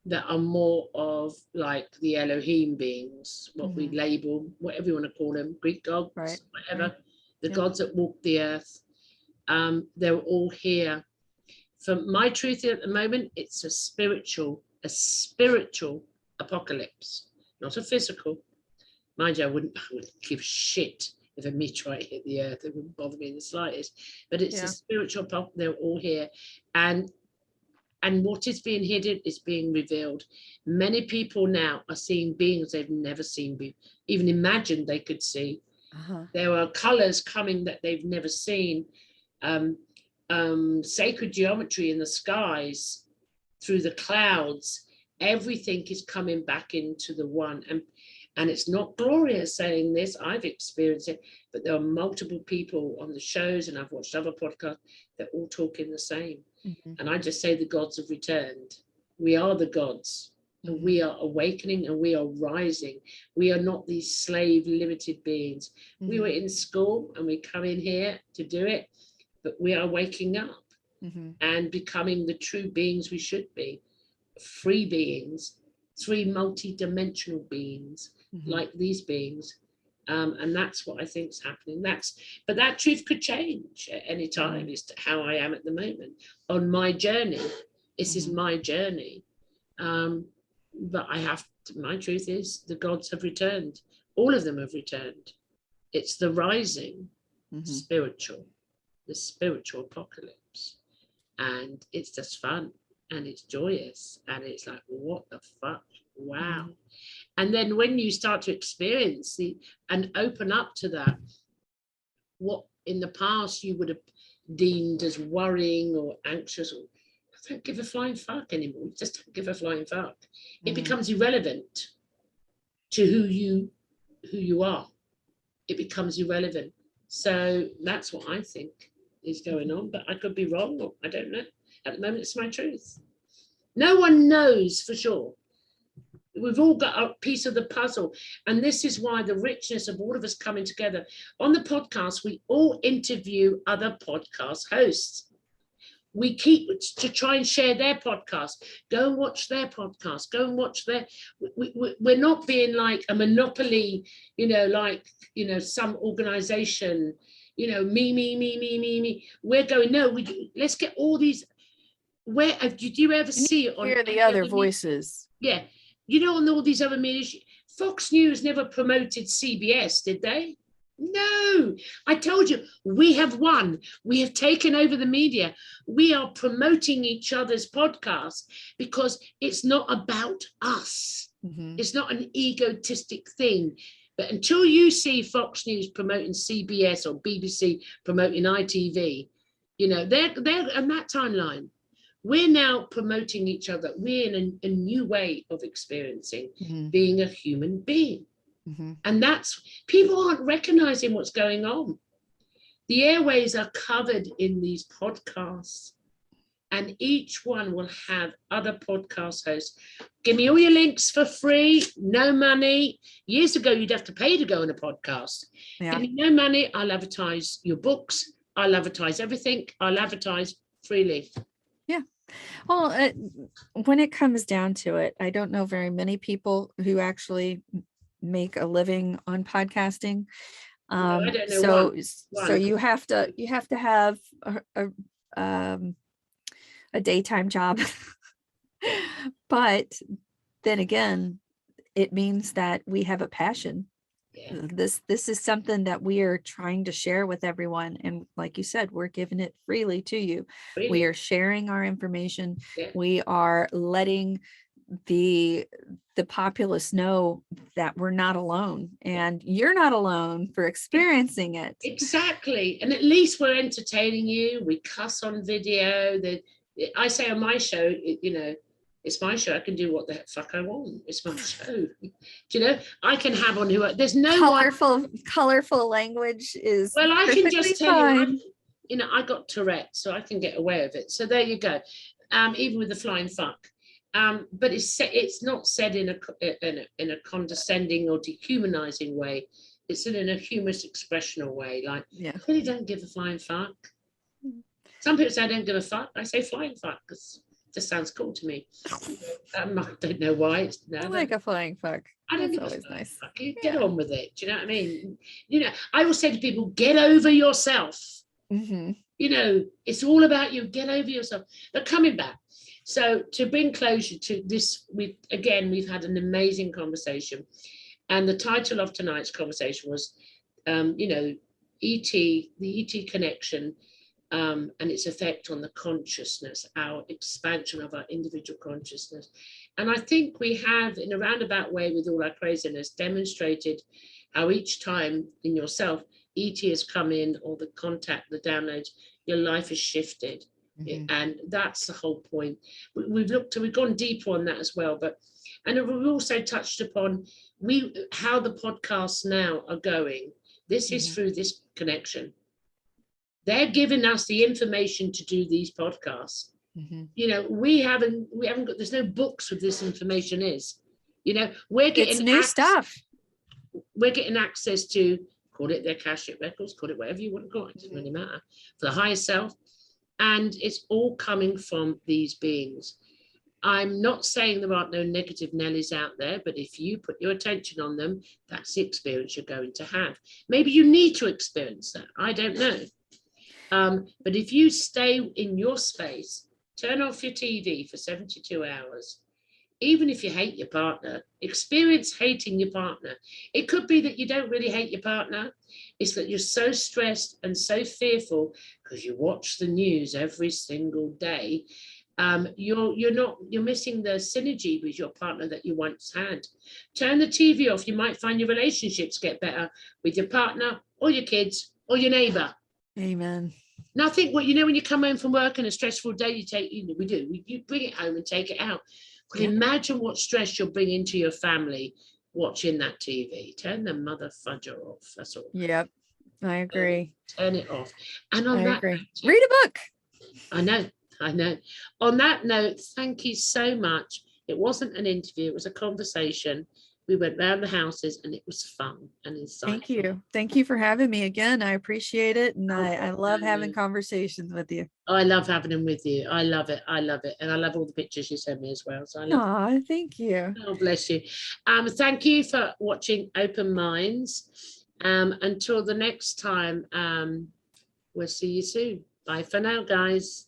that are more of like the Elohim beings, what we label, whatever you want to call them, Greek gods, whatever, the gods that walk the earth. They're all here. For my truth at the moment, it's a spiritual apocalypse, not a physical. Mind you, I wouldn't give shit if a meteorite hit the earth. It wouldn't bother me in the slightest. But it's a spiritual apocalypse. They're all here. And what is being hidden is being revealed. Many people now are seeing beings they've never seen, even imagined they could see. There are colors coming that they've never seen. Sacred geometry in the skies. through the clouds, everything is coming back into the one. And it's not Gloria saying this, I've experienced it, but there are multiple people on the shows, and I've watched other podcasts that all talking the same. And I just say the gods have returned. We are the gods, and we are awakening, and we are rising. We are not these slave limited beings. We were in school and we come in here to do it, but we are waking up and becoming the true beings we should be. Free beings, three multi-dimensional beings, like these beings. And that's what I think is happening. But that truth could change at any time as to how I am at the moment on my journey. This is my journey. But my truth is the gods have returned. All of them have returned. It's the rising spiritual, the spiritual apocalypse. And it's just fun, and it's joyous, and it's like, what the fuck? Wow. And then when you start to experience and open up to that, what in the past you would have deemed as worrying or anxious, or I don't give a flying fuck anymore. You just don't give a flying fuck. It becomes irrelevant to who you are. It becomes irrelevant. So that's what I think is going on, but I could be wrong, or I don't know. At the moment, it's my truth. No one knows for sure. We've all got a piece of the puzzle. And this is why the richness of all of us coming together. On the podcast, we all interview other podcast hosts. We keep to try and share their podcast. Go and watch their podcast. Go and watch their. We're not being like a monopoly, some organization, me. We're going, no, let's get all these. Where did you ever see it on? Hear the other voices. Yeah. On all these other media, Fox News never promoted CBS, did they? No. I told you, we have won. We have taken over the media. We are promoting each other's podcasts because it's not about us. It's not an egotistic thing. But until you see Fox News promoting CBS or BBC promoting ITV, they're on that timeline. We're now promoting each other. We're in a new way of experiencing being a human being. And that's, people aren't recognizing what's going on. The airways are covered in these podcasts, and each one will have other podcast hosts. Give me all your links for free, no money. Years ago, you'd have to pay to go on a podcast. Yeah. Give me no money. I'll advertise your books. I'll advertise everything. I'll advertise freely. Yeah. Well, when it comes down to it, I don't know very many people who actually make a living on podcasting. I don't know so you have to have a daytime job. But then again, it means that we have a passion. Yeah. This is something that we are trying to share with everyone, and like you said, we're giving it freely to you. We are sharing our information. Yeah. We are letting the populace know that we're not alone, and you're not alone for experiencing it. Exactly. And at least we're entertaining you. We cuss on video. I say on my show, it's my show. I can do what the fuck I want. It's my show. I can have on there's no colorful language is. Well, I can just tell you, I got Tourette, so I can get away with it. So there you go. Even with the flying fuck. But it's not said in a condescending or dehumanizing way. It's in a humorous expressional way. Like, I really don't give a flying fuck. Some people say I don't give a fuck. I say flying fuck because it just sounds cool to me. I don't know why. I like a flying fuck. I don't think it's nice. Fuck. Get on with it. Do you know what I mean? I will say to people, get over yourself. It's all about you. Get over yourself. But coming back. So to bring closure to this, we've had an amazing conversation. And the title of tonight's conversation was, E.T., the E.T. connection, and its effect on the consciousness, our expansion of our individual consciousness. And I think we have, in a roundabout way, with all our craziness, demonstrated how each time in yourself, E.T. has come in, or the contact, the downloads, your life has shifted. And that's the whole point. We've gone deeper on that as well, and we've also touched upon how the podcasts now are going. This is through this connection. They're giving us the information to do these podcasts. You know, we haven't got, there's no books with this information is, you know, we're getting it's new stuff. We're getting access to, call it their Akashic records, call it whatever you want to call it, it doesn't really matter, for the higher self. And it's all coming from these beings. I'm not saying there aren't no negative Nellies out there, but if you put your attention on them, that's the experience you're going to have. Maybe you need to experience that. I don't know. But if you stay in your space, turn off your TV for 72 hours, even if you hate your partner, experience hating your partner. It could be that you don't really hate your partner. It's that you're so stressed and so fearful because you watch the news every single day. You're missing the synergy with your partner that you once had. Turn the TV off. You might find your relationships get better with your partner or your kids or your neighbor. Amen. Nothing. What, you know, when you come home from work and a stressful day, you bring it home and take it out. Well, imagine what stress you'll bring into your family watching that TV. Turn the mother fudger off. That's all. Yep, I agree. Turn it off. And on that, read a book. I know. On that note, thank you so much. It wasn't an interview, it was a conversation. We went round the houses and it was fun and insightful. Thank you for having me again. I appreciate it, and I love having conversations with you. I love having them with you. I love it. And I love all the pictures you send me as well. So I love it. Thank you. Oh, bless you. Thank you for watching Open Minds. Until the next time, we'll see you soon. Bye for now, guys.